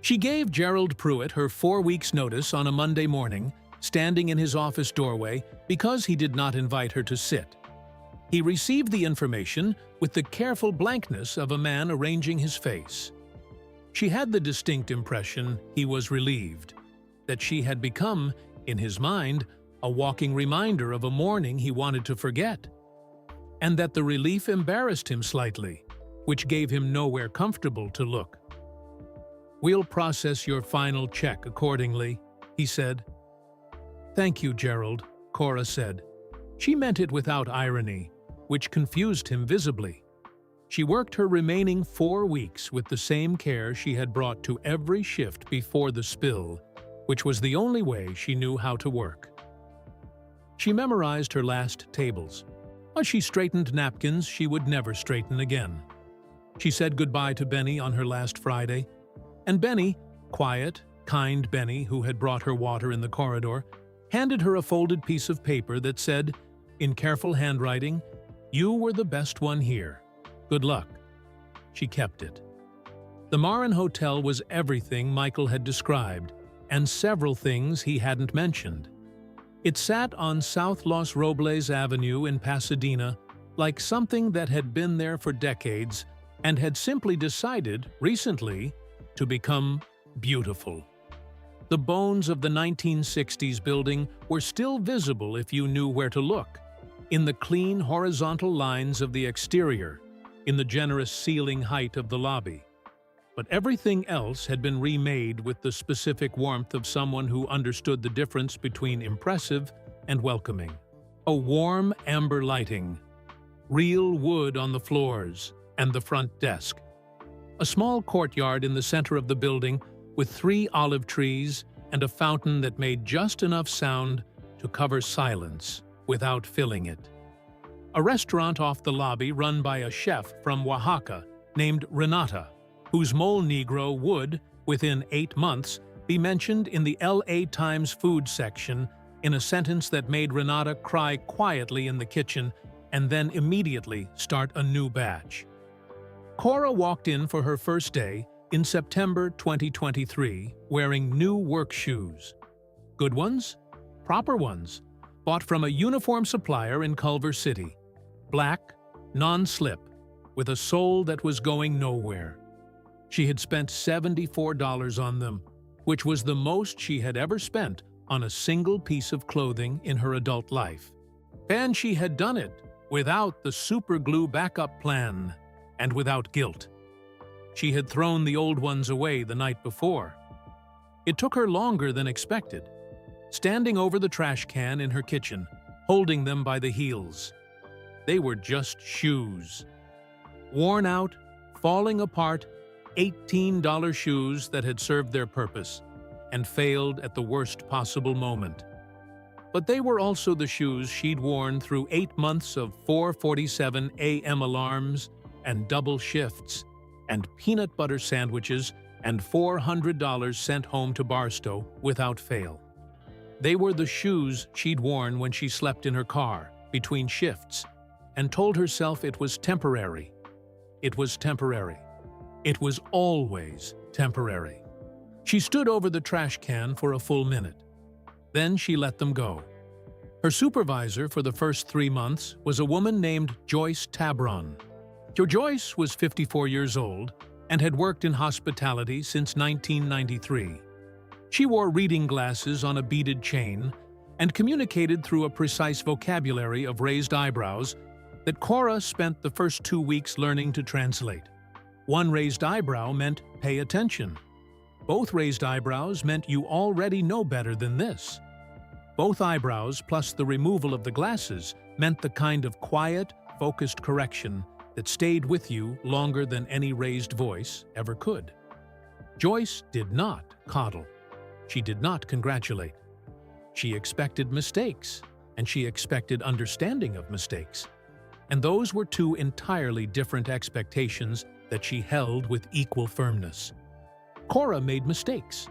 She gave Gerald Pruitt her 4 weeks' notice on a Monday morning, standing in his office doorway because he did not invite her to sit. He received the information with the careful blankness of a man arranging his face. She had the distinct impression he was relieved, that she had become, in his mind, a walking reminder of a morning he wanted to forget, and that the relief embarrassed him slightly, which gave him nowhere comfortable to look. "We'll process your final check accordingly," he said. "Thank you, Gerald," Kora said. She meant it without irony, which confused him visibly. She worked her remaining 4 weeks with the same care she had brought to every shift before the spill, which was the only way she knew how to work. She memorized her last tables. As she straightened napkins she would never straighten again. She said goodbye to Benny on her last Friday, and Benny, quiet, kind Benny who had brought her water in the corridor, handed her a folded piece of paper that said, in careful handwriting, "You were the best one here. Good luck." She kept it. The Marin Hotel was everything Michael had described, and several things he hadn't mentioned. It sat on South Los Robles Avenue in Pasadena, like something that had been there for decades and had simply decided, recently, to become beautiful. The bones of the 1960s building were still visible if you knew where to look, in the clean horizontal lines of the exterior, in the generous ceiling height of the lobby. But everything else had been remade with the specific warmth of someone who understood the difference between impressive and welcoming. A warm amber lighting, real wood on the floors and the front desk. A small courtyard in the center of the building with 3 olive trees and a fountain that made just enough sound to cover silence without filling it. A restaurant off the lobby run by a chef from Oaxaca named Renata, whose mole Negro would, within 8 months, be mentioned in the LA Times food section in a sentence that made Renata cry quietly in the kitchen and then immediately start a new batch. Kora walked in for her first day in September 2023 wearing new work shoes. Good ones? Proper ones, bought from a uniform supplier in Culver City. Black, non-slip, with a sole that was going nowhere. She had spent $74 on them, which was the most she had ever spent on a single piece of clothing in her adult life. And she had done it without the super glue backup plan and without guilt. She had thrown the old ones away the night before. It took her longer than expected, standing over the trash can in her kitchen, holding them by the heels. They were just shoes. Worn out, falling apart, $18 shoes that had served their purpose and failed at the worst possible moment. But they were also the shoes she'd worn through 8 months of 4:47 a.m. alarms and double shifts and peanut butter sandwiches and $400 sent home to Barstow without fail. They were the shoes she'd worn when she slept in her car between shifts and told herself it was temporary. It was temporary. It was always temporary. She stood over the trash can for a full minute. Then she let them go. Her supervisor for the first 3 months was a woman named Joyce Tabron. Joyce was 54 years old and had worked in hospitality since 1993. She wore reading glasses on a beaded chain and communicated through a precise vocabulary of raised eyebrows that Kora spent the first 2 weeks learning to translate. One raised eyebrow meant pay attention. Both raised eyebrows meant you already know better than this. Both eyebrows plus the removal of the glasses meant the kind of quiet, focused correction that stayed with you longer than any raised voice ever could. Joyce did not coddle. She did not congratulate. She expected mistakes, and she expected understanding of mistakes. And those were two entirely different expectations that she held with equal firmness. Kora made mistakes.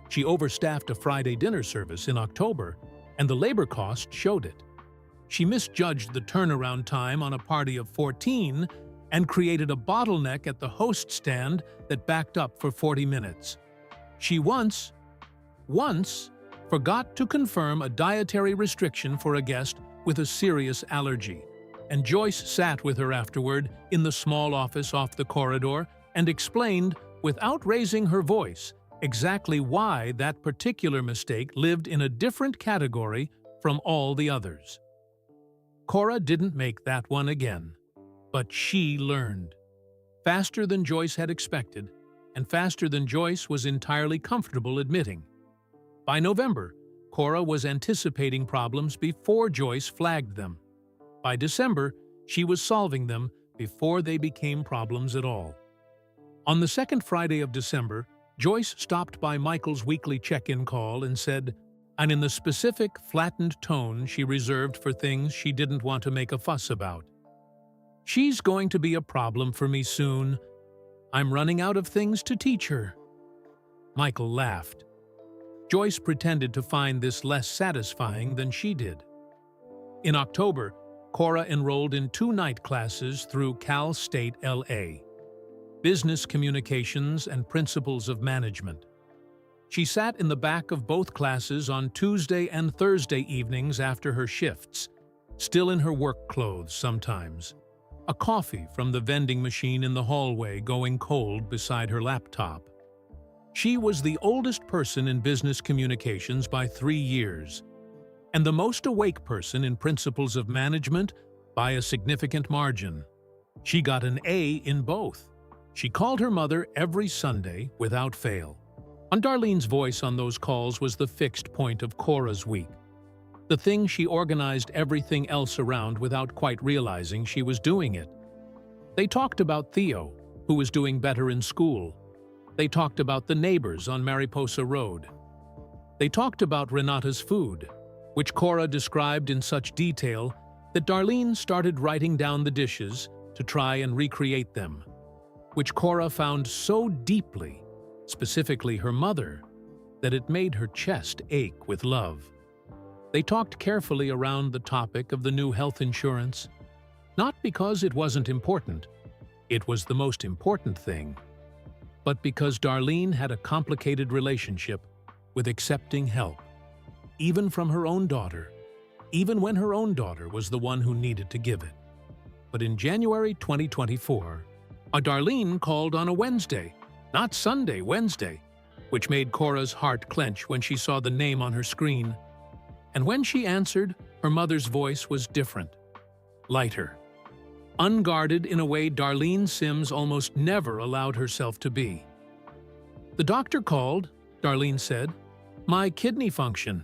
She overstaffed a Friday dinner service in October, and the labor cost showed it. She misjudged the turnaround time on a party of 14 and created a bottleneck at the host stand that backed up for 40 minutes. She once forgot to confirm a dietary restriction for a guest with a serious allergy, and Joyce sat with her afterward in the small office off the corridor and explained, without raising her voice, exactly why that particular mistake lived in a different category from all the others. Kora didn't make that one again, but she learned. Faster than Joyce had expected, and faster than Joyce was entirely comfortable admitting. By November, Kora was anticipating problems before Joyce flagged them. By December, she was solving them before they became problems at all. On the second Friday of December, Joyce stopped by Michael's weekly check-in call and said, and in the specific, flattened tone she reserved for things she didn't want to make a fuss about, "She's going to be a problem for me soon. I'm running out of things to teach her." Michael laughed. Joyce pretended to find this less satisfying than she did. In October, Kora enrolled in 2 night classes through Cal State LA. Business Communications and Principles of Management. She sat in the back of both classes on Tuesday and Thursday evenings after her shifts, still in her work clothes sometimes, a coffee from the vending machine in the hallway going cold beside her laptop. She was the oldest person in business communications by 3 years, and the most awake person in Principles of Management by a significant margin. She got an A in both. She called her mother every Sunday without fail. And Darlene's voice on those calls was the fixed point of Kora's week, the thing she organized everything else around without quite realizing she was doing it. They talked about Theo, who was doing better in school. They talked about the neighbors on Mariposa Road. They talked about Renata's food, which Kora described in such detail that Darlene started writing down the dishes to try and recreate them, which Kora found so deeply, specifically her mother, that it made her chest ache with love. They talked carefully around the topic of the new health insurance, not because it wasn't important, it was the most important thing, but because Darlene had a complicated relationship with accepting help, even from her own daughter, even when her own daughter was the one who needed to give it. But in January 2024, Darlene called on a Wednesday, not Sunday, Wednesday, which made Kora's heart clench when she saw the name on her screen. And when she answered, her mother's voice was different, lighter, unguarded in a way Darlene Sims almost never allowed herself to be. "The doctor called," Darlene said. "My kidney function.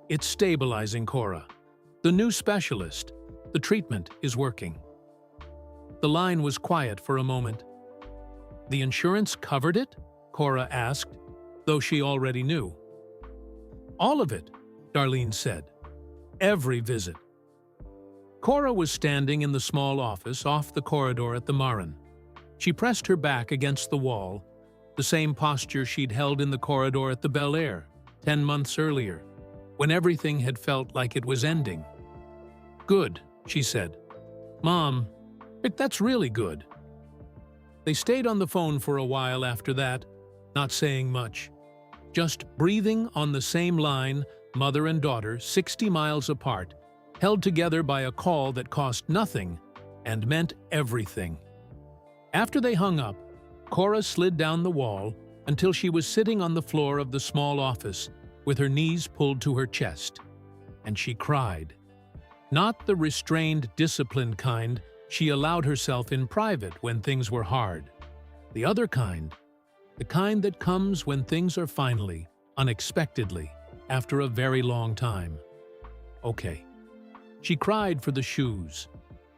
It's stabilizing, Kora. The new specialist. The treatment is working." The line was quiet for a moment. "The insurance covered it?" Kora asked, though she already knew. "All of it," Darlene said. "Every visit." Kora was standing in the small office off the corridor at the Marin. She pressed her back against the wall, the same posture she'd held in the corridor at the Bel Air 10 months earlier, when everything had felt like it was ending. "Good," she said. "Mom, that's really good." They stayed on the phone for a while after that, not saying much, just breathing on the same line, mother and daughter, 60 miles apart, held together by a call that cost nothing and meant everything. After they hung up, Kora slid down the wall until she was sitting on the floor of the small office with her knees pulled to her chest, and she cried. Not the restrained, disciplined kind she allowed herself in private when things were hard. The other kind, the kind that comes when things are finally, unexpectedly, after a very long time. Okay. She cried for the shoes.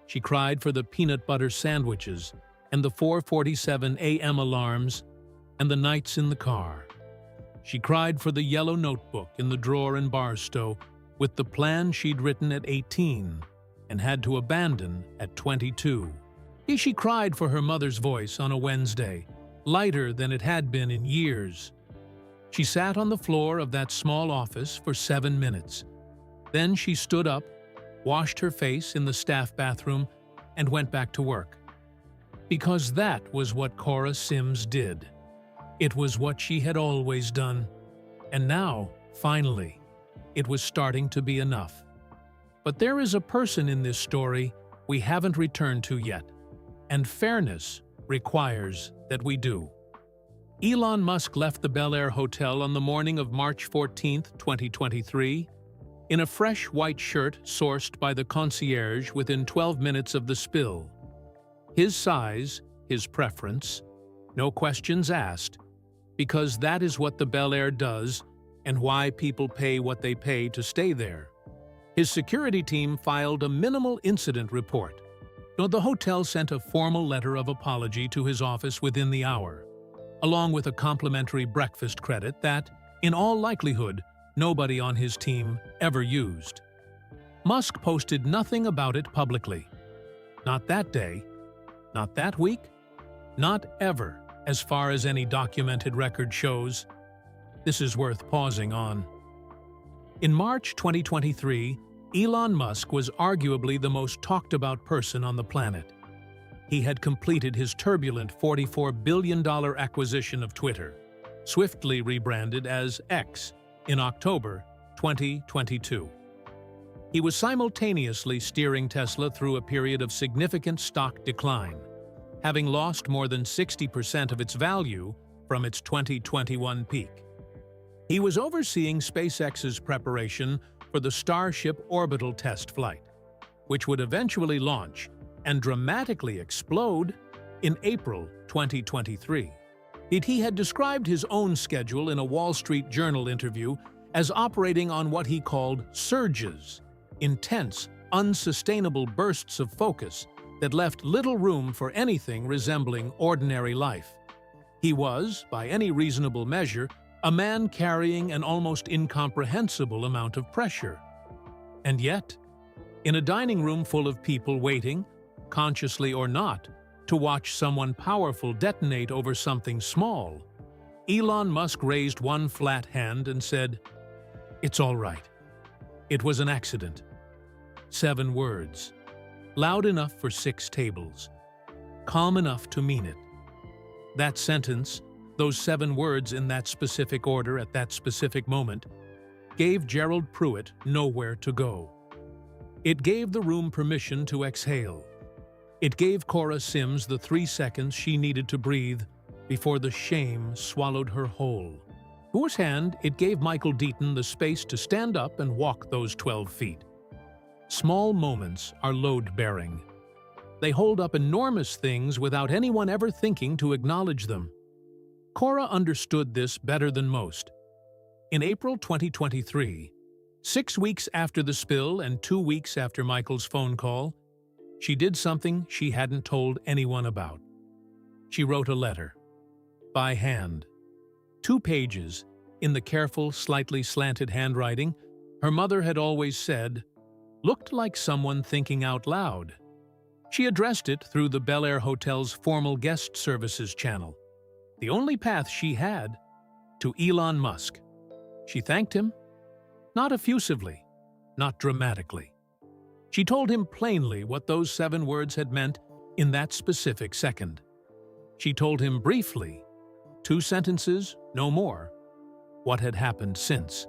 She cried for the peanut butter sandwiches and the 4:47 a.m. alarms and the nights in the car. She cried for the yellow notebook in the drawer in Barstow with the plan she'd written at 18 and had to abandon at 22. She cried for her mother's voice on a Wednesday, lighter than it had been in years. She sat on the floor of that small office for 7 minutes. Then she stood up, washed her face in the staff bathroom, and went back to work. Because that was what Kora Sims did. It was what she had always done. And now, finally, it was starting to be enough. But there is a person in this story we haven't returned to yet, and fairness requires that we do. Elon Musk left the Bel Air Hotel on the morning of March 14, 2023, in a fresh white shirt sourced by the concierge within 12 minutes of the spill. His size, his preference, no questions asked, because that is what the Bel Air does and why people pay what they pay to stay there. His security team filed a minimal incident report. The hotel sent a formal letter of apology to his office within the hour, along with a complimentary breakfast credit that, in all likelihood, nobody on his team ever used. Musk posted nothing about it publicly. Not that day, not that week, not ever, as far as any documented record shows. This is worth pausing on. In March 2023, Elon Musk was arguably the most talked-about person on the planet. He had completed his turbulent $44 billion acquisition of Twitter, swiftly rebranded as X, in October 2022. He was simultaneously steering Tesla through a period of significant stock decline, having lost more than 60% of its value from its 2021 peak. He was overseeing SpaceX's preparation for the Starship orbital test flight, which would eventually launch and dramatically explode in April 2023. He had described his own schedule in a Wall Street Journal interview as operating on what he called surges, intense, unsustainable bursts of focus that left little room for anything resembling ordinary life. He was, by any reasonable measure, a man carrying an almost incomprehensible amount of pressure. And yet, in a dining room full of people waiting, consciously or not, to watch someone powerful detonate over something small, Elon Musk raised one flat hand and said, "It's all right. It was an accident." 7 words. Loud enough for 6 tables. Calm enough to mean it. That sentence, those 7 words in that specific order at that specific moment, gave Gerald Pruitt nowhere to go. It gave the room permission to exhale. It gave Kora Sims the 3 seconds she needed to breathe before the shame swallowed her whole. To his hand, it gave Michael Deaton the space to stand up and walk those 12 feet. Small moments are load-bearing. They hold up enormous things without anyone ever thinking to acknowledge them. Kora understood this better than most. In April 2023, 6 weeks after the spill and 2 weeks after Michael's phone call, she did something she hadn't told anyone about. She wrote a letter. By hand. 2 pages, in the careful, slightly slanted handwriting her mother had always said, looked like someone thinking out loud. She addressed it through the Bel Air Hotel's formal guest services channel, the only path she had, to Elon Musk. She thanked him, not effusively, not dramatically. She told him plainly what those 7 words had meant in that specific second. She told him briefly, 2 sentences, no more, what had happened since.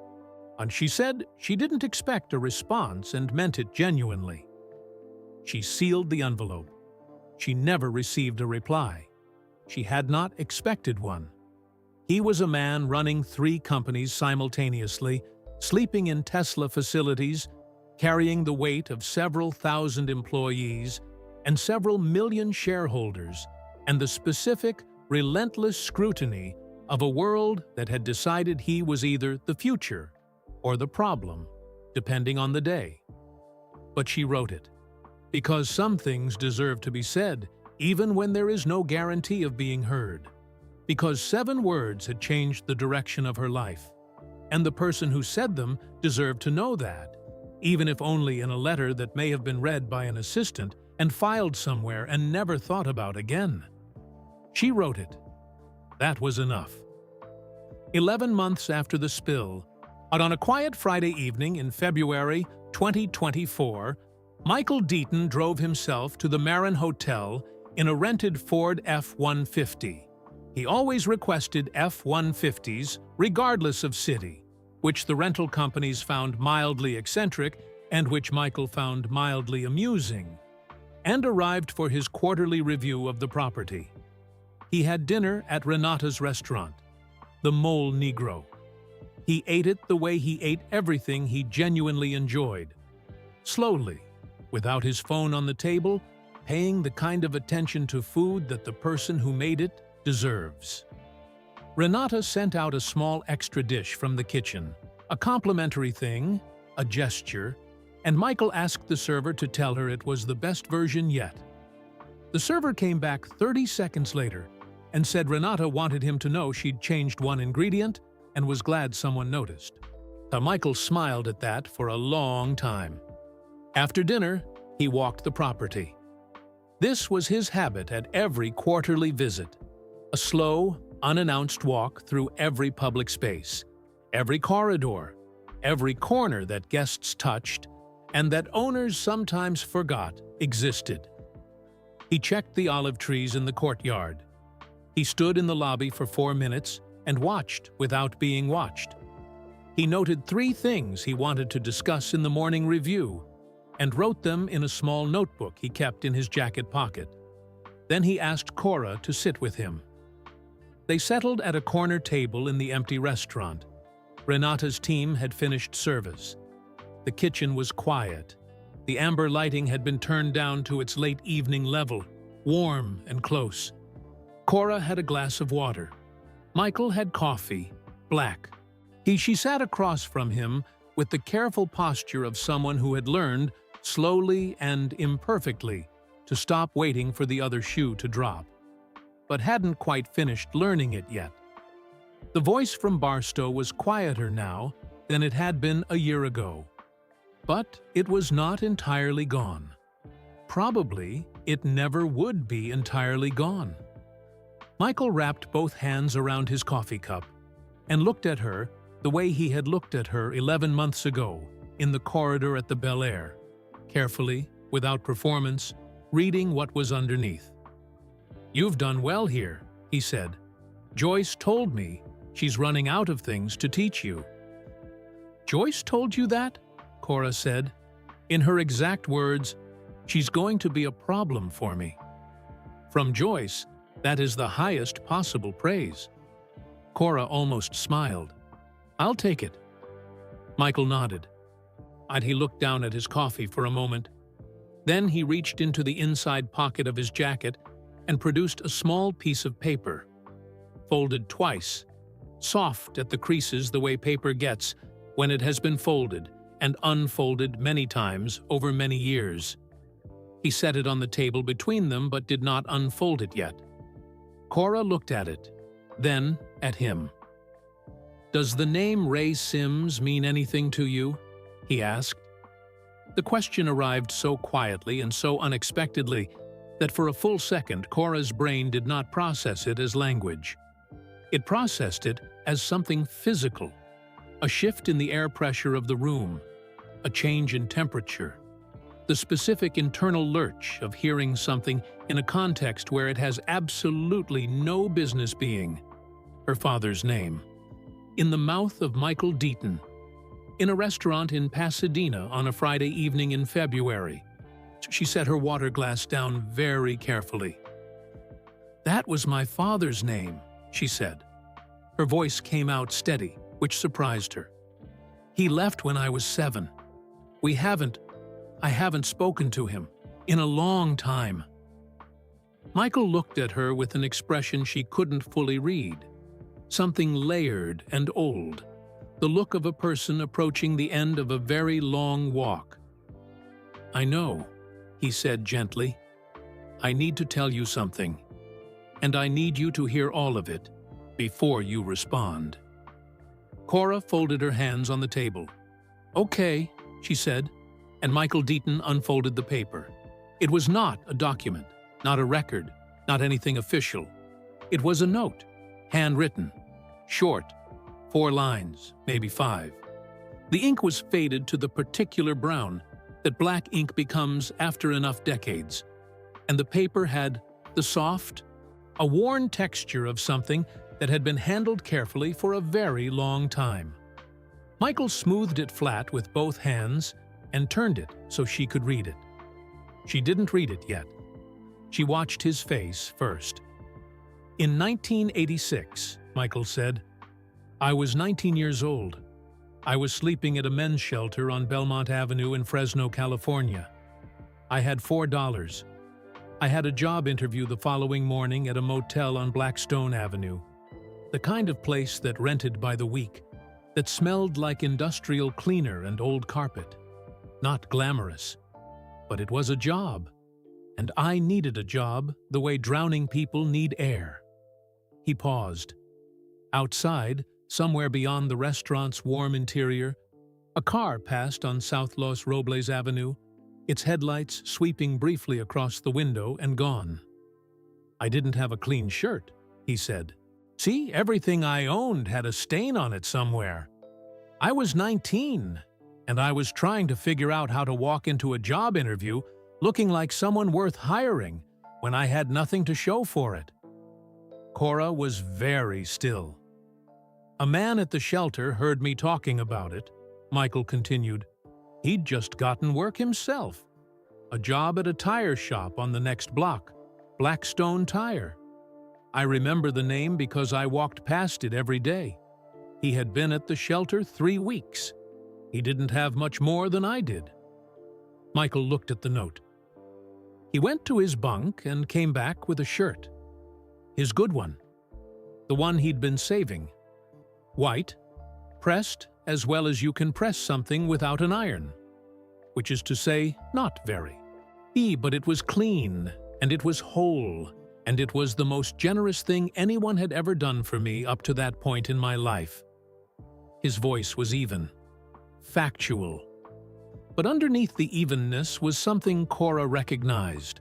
And she said she didn't expect a response and meant it genuinely. She sealed the envelope. She never received a reply. She had not expected one. He was a man running 3 companies simultaneously, sleeping in Tesla facilities, carrying the weight of several thousand employees and several million shareholders, and the specific, relentless scrutiny of a world that had decided he was either the future or the problem, depending on the day. But she wrote it, because some things deserve to be said, even when there is no guarantee of being heard. Because 7 words had changed the direction of her life, and the person who said them deserved to know that, even if only in a letter that may have been read by an assistant and filed somewhere and never thought about again. She wrote it. That was enough. 11 months after the spill, and on a quiet Friday evening in February 2024, Michael Deon drove himself to the Marin Hotel in a rented Ford F-150. He always requested F-150s, regardless of city, which the rental companies found mildly eccentric and which Michael found mildly amusing, and arrived for his quarterly review of the property. He had dinner at Renata's restaurant, the Mole Negro. He ate it the way he ate everything he genuinely enjoyed. Slowly, without his phone on the table, paying the kind of attention to food that the person who made it deserves. Renata sent out a small extra dish from the kitchen, a complimentary thing, a gesture, and Michael asked the server to tell her it was the best version yet. The server came back 30 seconds later and said Renata wanted him to know she'd changed one ingredient and was glad someone noticed. Now Michael smiled at that for a long time. After dinner, he walked the property. This was his habit at every quarterly visit. A slow, unannounced walk through every public space, every corridor, every corner that guests touched, and that owners sometimes forgot existed. He checked the olive trees in the courtyard. He stood in the lobby for 4 minutes and watched without being watched. He noted 3 things he wanted to discuss in the morning review and wrote them in a small notebook he kept in his jacket pocket. Then he asked Kora to sit with him. They settled at a corner table in the empty restaurant. Renata's team had finished service. The kitchen was quiet. The amber lighting had been turned down to its late evening level, warm and close. Kora had a glass of water. Michael had coffee, black. She sat across from him with the careful posture of someone who had learned, slowly and imperfectly, to stop waiting for the other shoe to drop, but hadn't quite finished learning it yet. The voice from Barstow was quieter now than it had been a year ago. But it was not entirely gone. Probably it never would be entirely gone. Michael wrapped both hands around his coffee cup and looked at her the way he had looked at her 11 months ago in the corridor at the Bel Air, carefully, without performance, reading what was underneath. "You've done well here," he said. "Joyce told me she's running out of things to teach you." "Joyce told you that?" Kora said. In her exact words, "She's going to be a problem for me." From Joyce, that is the highest possible praise. Kora almost smiled. "I'll take it." Michael nodded. He looked down at his coffee for a moment. Then he reached into the inside pocket of his jacket and produced a small piece of paper, folded twice, soft at the creases the way paper gets when it has been folded and unfolded many times over many years. He set it on the table between them but did not unfold it yet. Kora looked at it, then at him. "Does the name Ray Sims mean anything to you?" he asked. The question arrived so quietly and so unexpectedly that for a full second Kora's brain did not process it as language. It processed it as something physical, a shift in the air pressure of the room, a change in temperature, the specific internal lurch of hearing something in a context where it has absolutely no business being. Her father's name. In the mouth of Michael Deon. In a restaurant in Pasadena on a Friday evening in February. She set her water glass down very carefully. "That was my father's name," she said. Her voice came out steady, which surprised her. "He left when I was 7. I haven't spoken to him in a long time." Michael looked at her with an expression she couldn't fully read. Something layered and old, the look of a person approaching the end of a very long walk. "I know," he said gently. "I need to tell you something, and I need you to hear all of it before you respond." Kora folded her hands on the table. "Okay," she said, and Michael Deaton unfolded the paper. It was not a document, not a record, not anything official. It was a note, handwritten, short, 4 lines, maybe 5. The ink was faded to the particular brown that black ink becomes after enough decades, and the paper had the soft, a worn texture of something that had been handled carefully for a very long time. Michael smoothed it flat with both hands and turned it so she could read it. She didn't read it yet. She watched his face first. "In 1986, Michael said, "I was 19 years old. I was sleeping at a men's shelter on Belmont Avenue in Fresno, California. I had $4. I had a job interview the following morning at a motel on Blackstone Avenue, the kind of place that rented by the week, that smelled like industrial cleaner and old carpet. Not glamorous, but it was a job, and I needed a job the way drowning people need air." He paused. Outside, somewhere beyond the restaurant's warm interior, a car passed on South Los Robles Avenue, its headlights sweeping briefly across the window and gone. "I didn't have a clean shirt," he said. "See, everything I owned had a stain on it somewhere. I was 19, and I was trying to figure out how to walk into a job interview looking like someone worth hiring when I had nothing to show for it." Kora was very still. "A man at the shelter heard me talking about it," Michael continued. "He'd just gotten work himself. A job at a tire shop on the next block, Blackstone Tire. I remember the name because I walked past it every day. He had been at the shelter 3 weeks. He didn't have much more than I did." Michael looked at the note. He went to his bunk and came back with a shirt. His good one. The one he'd been saving. White, pressed as well as you can press something without an iron. Which is to say, not very. But it was clean, and it was whole, and it was the most generous thing anyone had ever done for me up to that point in my life. His voice was even. Factual. But underneath the evenness was something Kora recognized.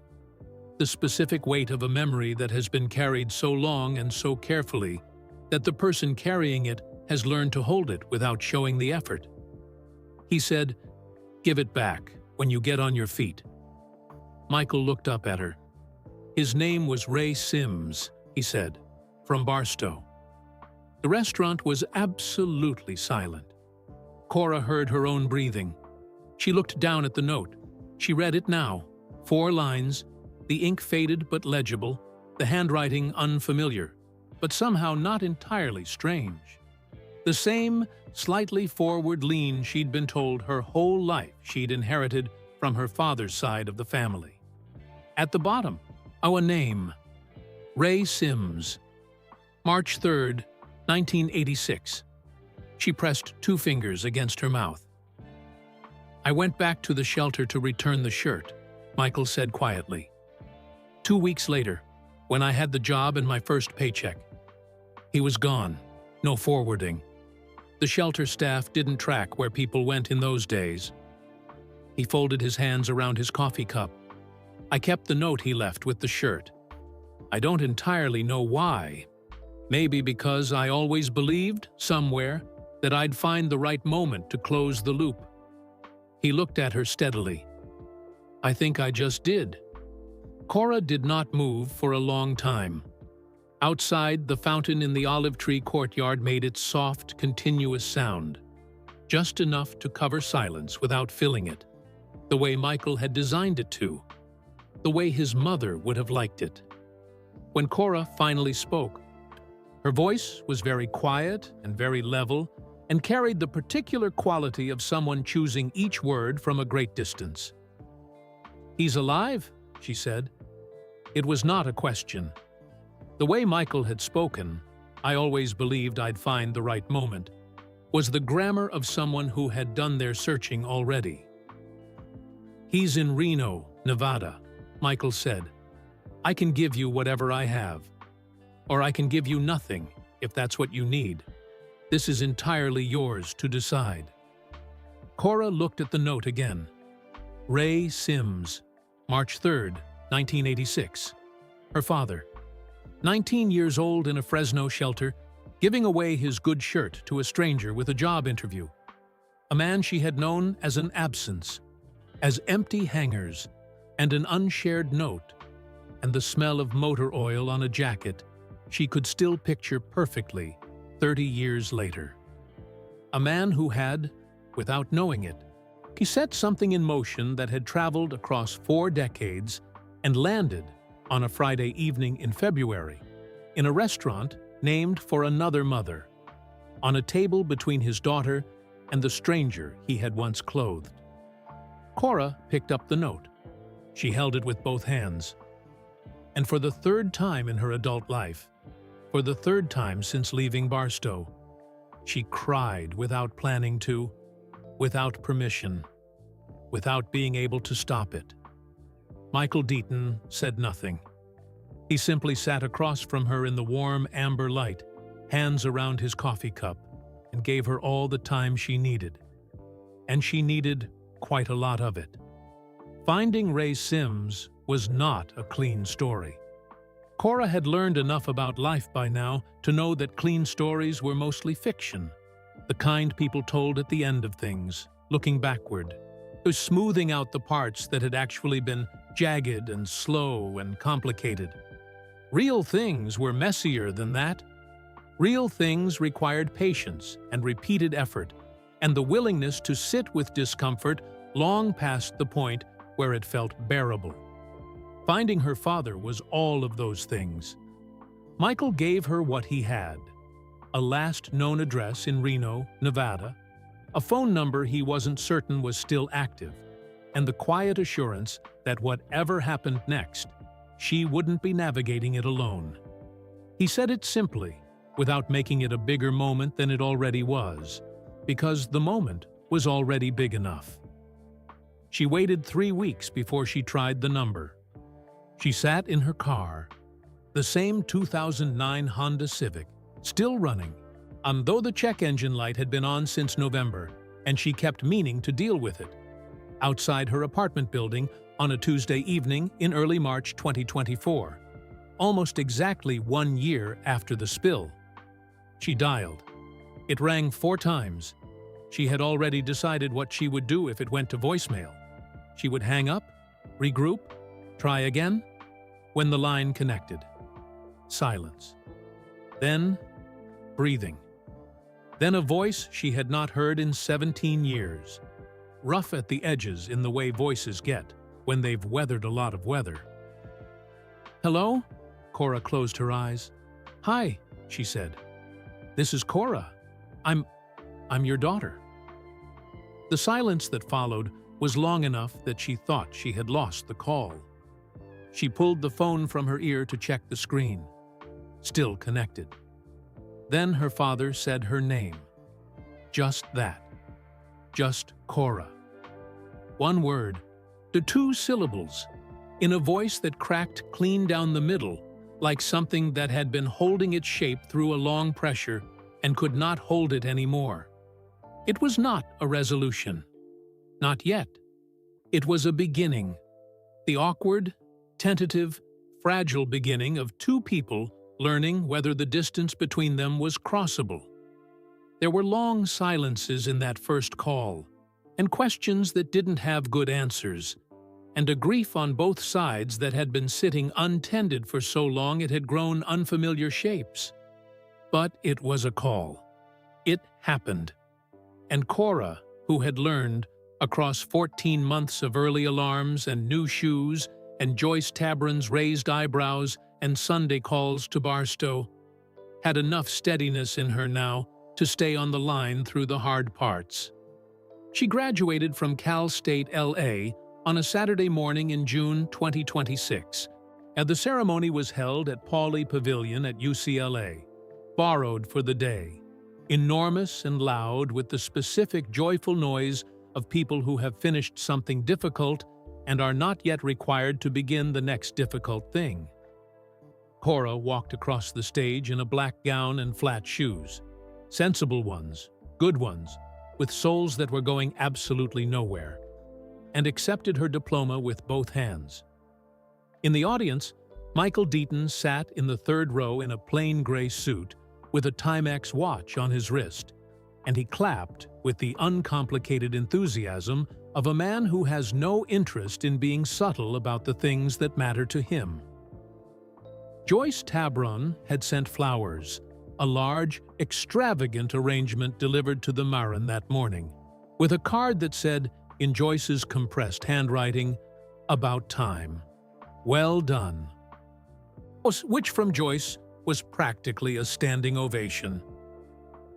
The specific weight of a memory that has been carried so long and so carefully that the person carrying it has learned to hold it without showing the effort. He said, "Give it back when you get on your feet." Michael looked up at her. "His name was Ray Sims," he said, "from Barstow." The restaurant was absolutely silent. Kora heard her own breathing. She looked down at the note. She read it now. 4 lines, the ink faded but legible, the handwriting unfamiliar, but somehow not entirely strange. The same slightly forward lean she'd been told her whole life she'd inherited from her father's side of the family. At the bottom, a name. Ray Sims. March 3rd, 1986. She pressed 2 fingers against her mouth. "I went back to the shelter to return the shirt," Michael said quietly. 2 weeks later, when I had the job and my first paycheck. He was gone, no forwarding. The shelter staff didn't track where people went in those days. He folded his hands around his coffee cup. I kept the note he left with the shirt. I don't entirely know why. Maybe because I always believed, somewhere, that I'd find the right moment to close the loop. He looked at her steadily. I think I just did. Kora did not move for a long time. Outside, the fountain in the olive tree courtyard made its soft, continuous sound, just enough to cover silence without filling it, the way Michael had designed it to, the way his mother would have liked it. When Kora finally spoke, her voice was very quiet and very level, and carried the particular quality of someone choosing each word from a great distance. "He's alive," she said. It was not a question. The way Michael had spoken, I always believed I'd find the right moment, was the grammar of someone who had done their searching already. "He's in Reno, Nevada," Michael said. "I can give you whatever I have. Or I can give you nothing, if that's what you need. This is entirely yours to decide." Kora looked at the note again. Ray Sims, March 3rd, 1986. Her father, 19 years old in a Fresno shelter, giving away his good shirt to a stranger with a job interview. A man she had known as an absence, as empty hangers, and an unshared note, and the smell of motor oil on a jacket she could still picture perfectly 30 years later. A man who had, without knowing it, he set something in motion that had traveled across 4 decades and landed on a Friday evening in February in a restaurant named for another mother, on a table between his daughter and the stranger he had once clothed. Kora picked up the note. She held it with both hands. And for the 3rd time in her adult life, for the 3rd time since leaving Barstow, she cried without planning to, without permission, without being able to stop it. Michael Deaton said nothing. He simply sat across from her in the warm amber light, hands around his coffee cup, and gave her all the time she needed. And she needed quite a lot of it. Finding Ray Sims was not a clean story. Kora had learned enough about life by now to know that clean stories were mostly fiction, the kind people told at the end of things, looking backward, smoothing out the parts that had actually been jagged and slow and complicated. Real things were messier than that. Real things required patience and repeated effort, and the willingness to sit with discomfort long past the point where it felt bearable. Finding her father was all of those things. Michael gave her what he had: a last known address in Reno, Nevada, a phone number he wasn't certain was still active, and the quiet assurance that whatever happened next, she wouldn't be navigating it alone. He said it simply, without making it a bigger moment than it already was, because the moment was already big enough. She waited 3 weeks before she tried the number. She sat in her car, the same 2009 Honda Civic, still running, though the check engine light had been on since November, and she kept meaning to deal with it, outside her apartment building on a Tuesday evening in early March 2024, almost exactly 1 year after the spill. She dialed. It rang 4 times. She had already decided what she would do if it went to voicemail. She would hang up, regroup, try again. When the line connected, silence. Then, breathing. Then a voice she had not heard in 17 years, rough at the edges in the way voices get when they've weathered a lot of weather. "Hello?" Kora closed her eyes. "Hi," she said. "This is Kora. I'm your daughter." The silence that followed was long enough that she thought she had lost the call. She pulled the phone from her ear to check the screen. Still connected. Then her father said her name. Just that. Just Kora. 1 word, the 2 syllables, in a voice that cracked clean down the middle, like something that had been holding its shape through a long pressure and could not hold it anymore. It was not a resolution. Not yet. It was a beginning. The awkward, tentative, fragile beginning of 2 people learning whether the distance between them was crossable. There were long silences in that first call, and questions that didn't have good answers, and a grief on both sides that had been sitting untended for so long it had grown unfamiliar shapes. But it was a call. It happened. And Kora, who had learned, across 14 months of early alarms and new shoes and Joyce Tabron's raised eyebrows and Sunday calls to Barstow, had enough steadiness in her now to stay on the line through the hard parts. She graduated from Cal State LA on a Saturday morning in June 2026, and the ceremony was held at Pauley Pavilion at UCLA, borrowed for the day, enormous and loud with the specific joyful noise of people who have finished something difficult and are not yet required to begin the next difficult thing. Kora walked across the stage in a black gown and flat shoes. Sensible ones, good ones, with soles that were going absolutely nowhere, and accepted her diploma with both hands. In the audience, Michael Deaton sat in the third row in a plain gray suit with a Timex watch on his wrist, and he clapped with the uncomplicated enthusiasm of a man who has no interest in being subtle about the things that matter to him. Joyce Tabron had sent flowers, a large, extravagant arrangement delivered to the Marin that morning, with a card that said, in Joyce's compressed handwriting, "About time. Well done." Which from Joyce was practically a standing ovation.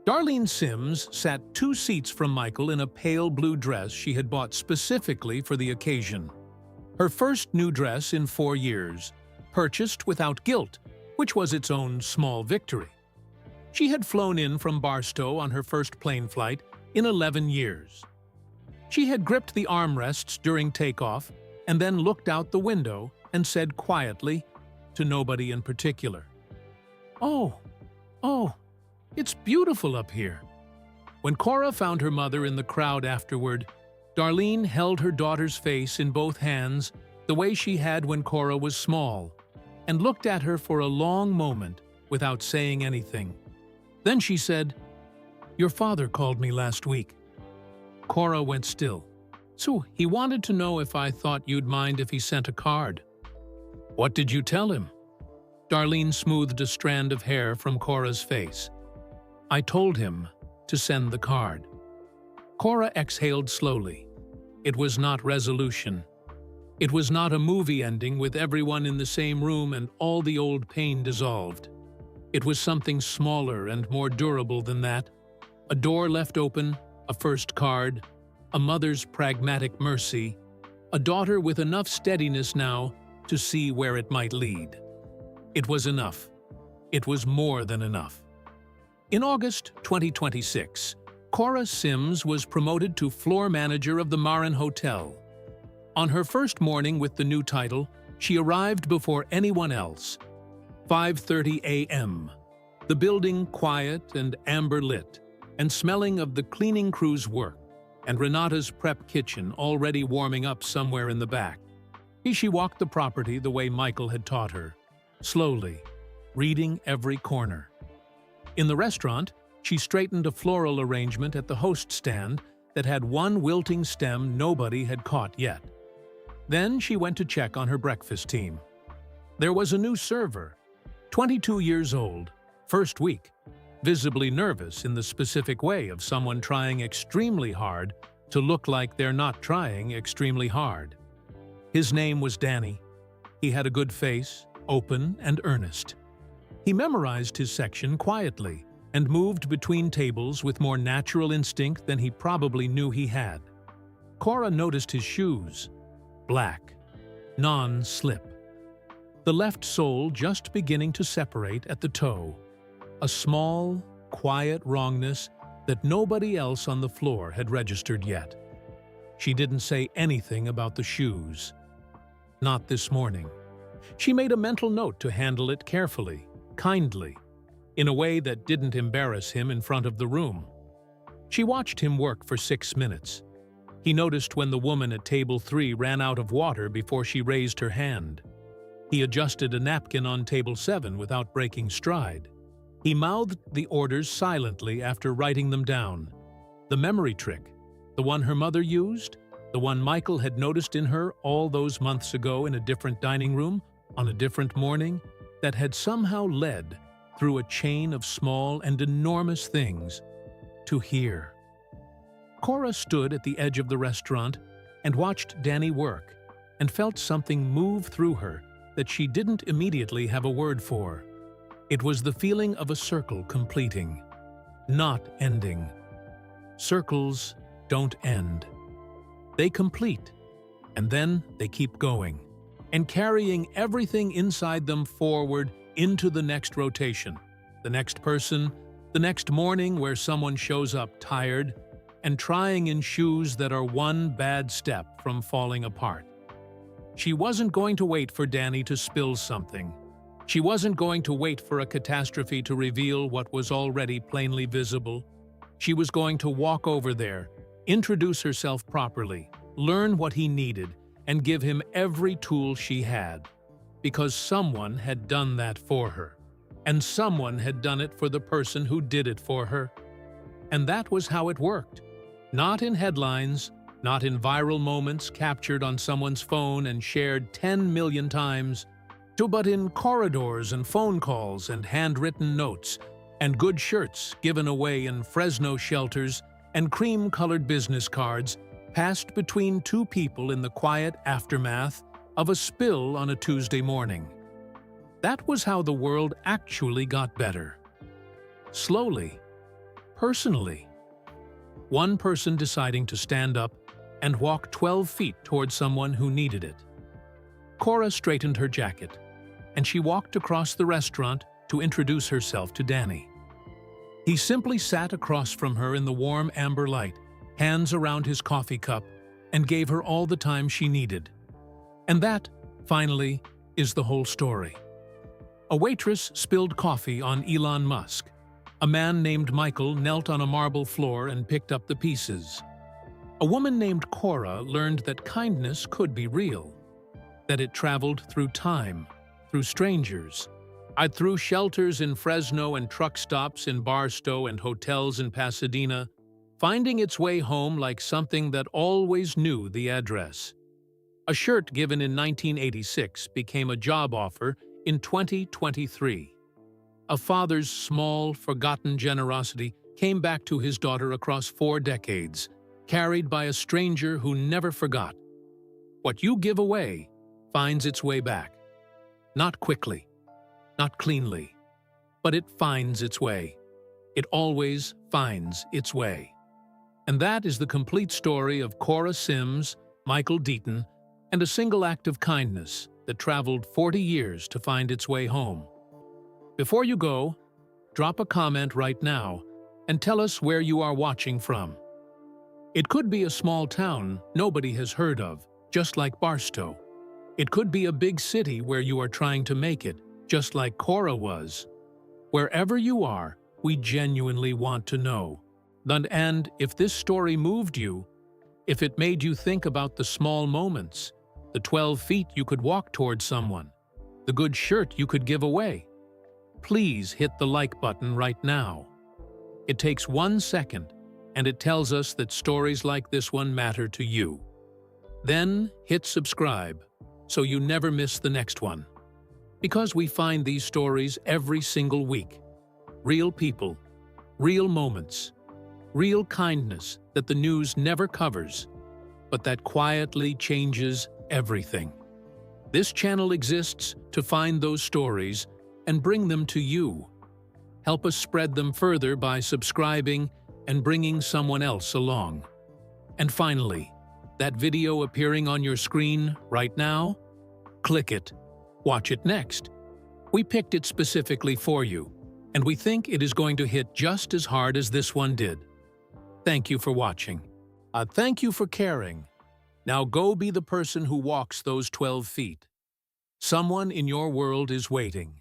Darlene Sims sat 2 seats from Michael in a pale blue dress she had bought specifically for the occasion. Her first new dress in 4 years, purchased without guilt, which was its own small victory. She had flown in from Barstow on her first plane flight in 11 years. She had gripped the armrests during takeoff and then looked out the window and said quietly, to nobody in particular, "Oh, it's beautiful up here." When Kora found her mother in the crowd afterward, Darlene held her daughter's face in both hands the way she had when Kora was small, and looked at her for a long moment without saying anything. Then she said, "Your father called me last week." Kora went still. "So he wanted to know if I thought you'd mind if he sent a card." "What did you tell him?" Darlene smoothed a strand of hair from Kora's face. "I told him to send the card." Kora exhaled slowly. It was not resolution. It was not a movie ending with everyone in the same room and all the old pain dissolved. It was something smaller and more durable than that. A door left open, a first card, a mother's pragmatic mercy, a daughter with enough steadiness now to see where it might lead. It was enough. It was more than enough. In August 2026, Kora Sims was promoted to floor manager of the Marin Hotel. On her first morning with the new title, she arrived before anyone else. 5:30 a.m. The building quiet and amber-lit, and smelling of the cleaning crew's work, and Renata's prep kitchen already warming up somewhere in the back. She walked the property the way Michael had taught her, slowly, reading every corner. In the restaurant, she straightened a floral arrangement at the host stand that had one wilting stem nobody had caught yet. Then she went to check on her breakfast team. There was a new server, 22 years old, first week, visibly nervous in the specific way of someone trying extremely hard to look like they're not trying extremely hard. His name was Danny. He had a good face, open and earnest. He memorized his section quietly and moved between tables with more natural instinct than he probably knew he had. Kora noticed his shoes, black, non-slip. The left sole just beginning to separate at the toe. A small, quiet wrongness that nobody else on the floor had registered yet. She didn't say anything about the shoes. Not this morning. She made a mental note to handle it carefully, kindly, in a way that didn't embarrass him in front of the room. She watched him work for 6 minutes. He noticed when the woman at table 3 ran out of water before she raised her hand. He adjusted a napkin on table 7 without breaking stride. He mouthed the orders silently after writing them down. The memory trick, the one her mother used, the one Michael had noticed in her all those months ago in a different dining room, on a different morning, that had somehow led, through a chain of small and enormous things, to here. Kora stood at the edge of the restaurant and watched Danny work, and felt something move through her that she didn't immediately have a word for. It was the feeling of a circle completing. not ending. Circles don't end. They complete, and then they keep going, and carrying everything inside them forward into the next rotation, the next person, the next morning where someone shows up tired and trying in shoes that are one bad step from falling apart. She wasn't going to wait for Danny to spill something. She wasn't going to wait for a catastrophe to reveal what was already plainly visible. She was going to walk over there, introduce herself properly, learn what he needed, and give him every tool she had. Because someone had done that for her. And someone had done it for the person who did it for her. And that was how it worked. Not in headlines, not in viral moments captured on someone's phone and shared 10 million times, but in corridors and phone calls and handwritten notes and good shirts given away in Fresno shelters and cream-colored business cards passed between two people in the quiet aftermath of a spill on a Tuesday morning. That was how the world actually got better. Slowly, personally. One person deciding to stand up and walk 12 feet toward someone who needed it. Kora straightened her jacket, and she walked across the restaurant to introduce herself to Danny. He simply sat across from her in the warm amber light, hands around his coffee cup, and gave her all the time she needed. And that, finally, is the whole story. A waitress spilled coffee on Elon Musk. A man named Michael knelt on a marble floor and picked up the pieces. A woman named Kora learned that kindness could be real, that it traveled through time, through strangers, through shelters in Fresno and truck stops in Barstow and hotels in Pasadena, finding its way home like something that always knew the address. A shirt given in 1986 became a job offer in 2023. A father's small, forgotten generosity came back to his daughter across 4 decades, carried by a stranger who never forgot. What you give away finds its way back. Not quickly, not cleanly, but it finds its way. It always finds its way. And that is the complete story of Kora Sims, Michael Deaton, and a single act of kindness that traveled 40 years to find its way home. Before you go, drop a comment right now and tell us where you are watching from. It could be a small town nobody has heard of, just like Barstow. It could be a big city where you are trying to make it, just like Kora was. Wherever you are, we genuinely want to know. And if this story moved you, if it made you think about the small moments, the 12 feet you could walk towards someone, the good shirt you could give away, please hit the like button right now. It takes 1 second, and it tells us that stories like this one matter to you. Then hit subscribe, so you never miss the next one. Because we find these stories every single week. Real people, real moments, real kindness that the news never covers, but that quietly changes everything. This channel exists to find those stories and bring them to you. Help us spread them further by subscribing and bringing someone else along. And finally, that video appearing on your screen right now? Click it. Watch it next. We picked it specifically for you, and we think it is going to hit just as hard as this one did. Thank you for watching. Thank you for caring. Now go be the person who walks those 12 feet. Someone in your world is waiting.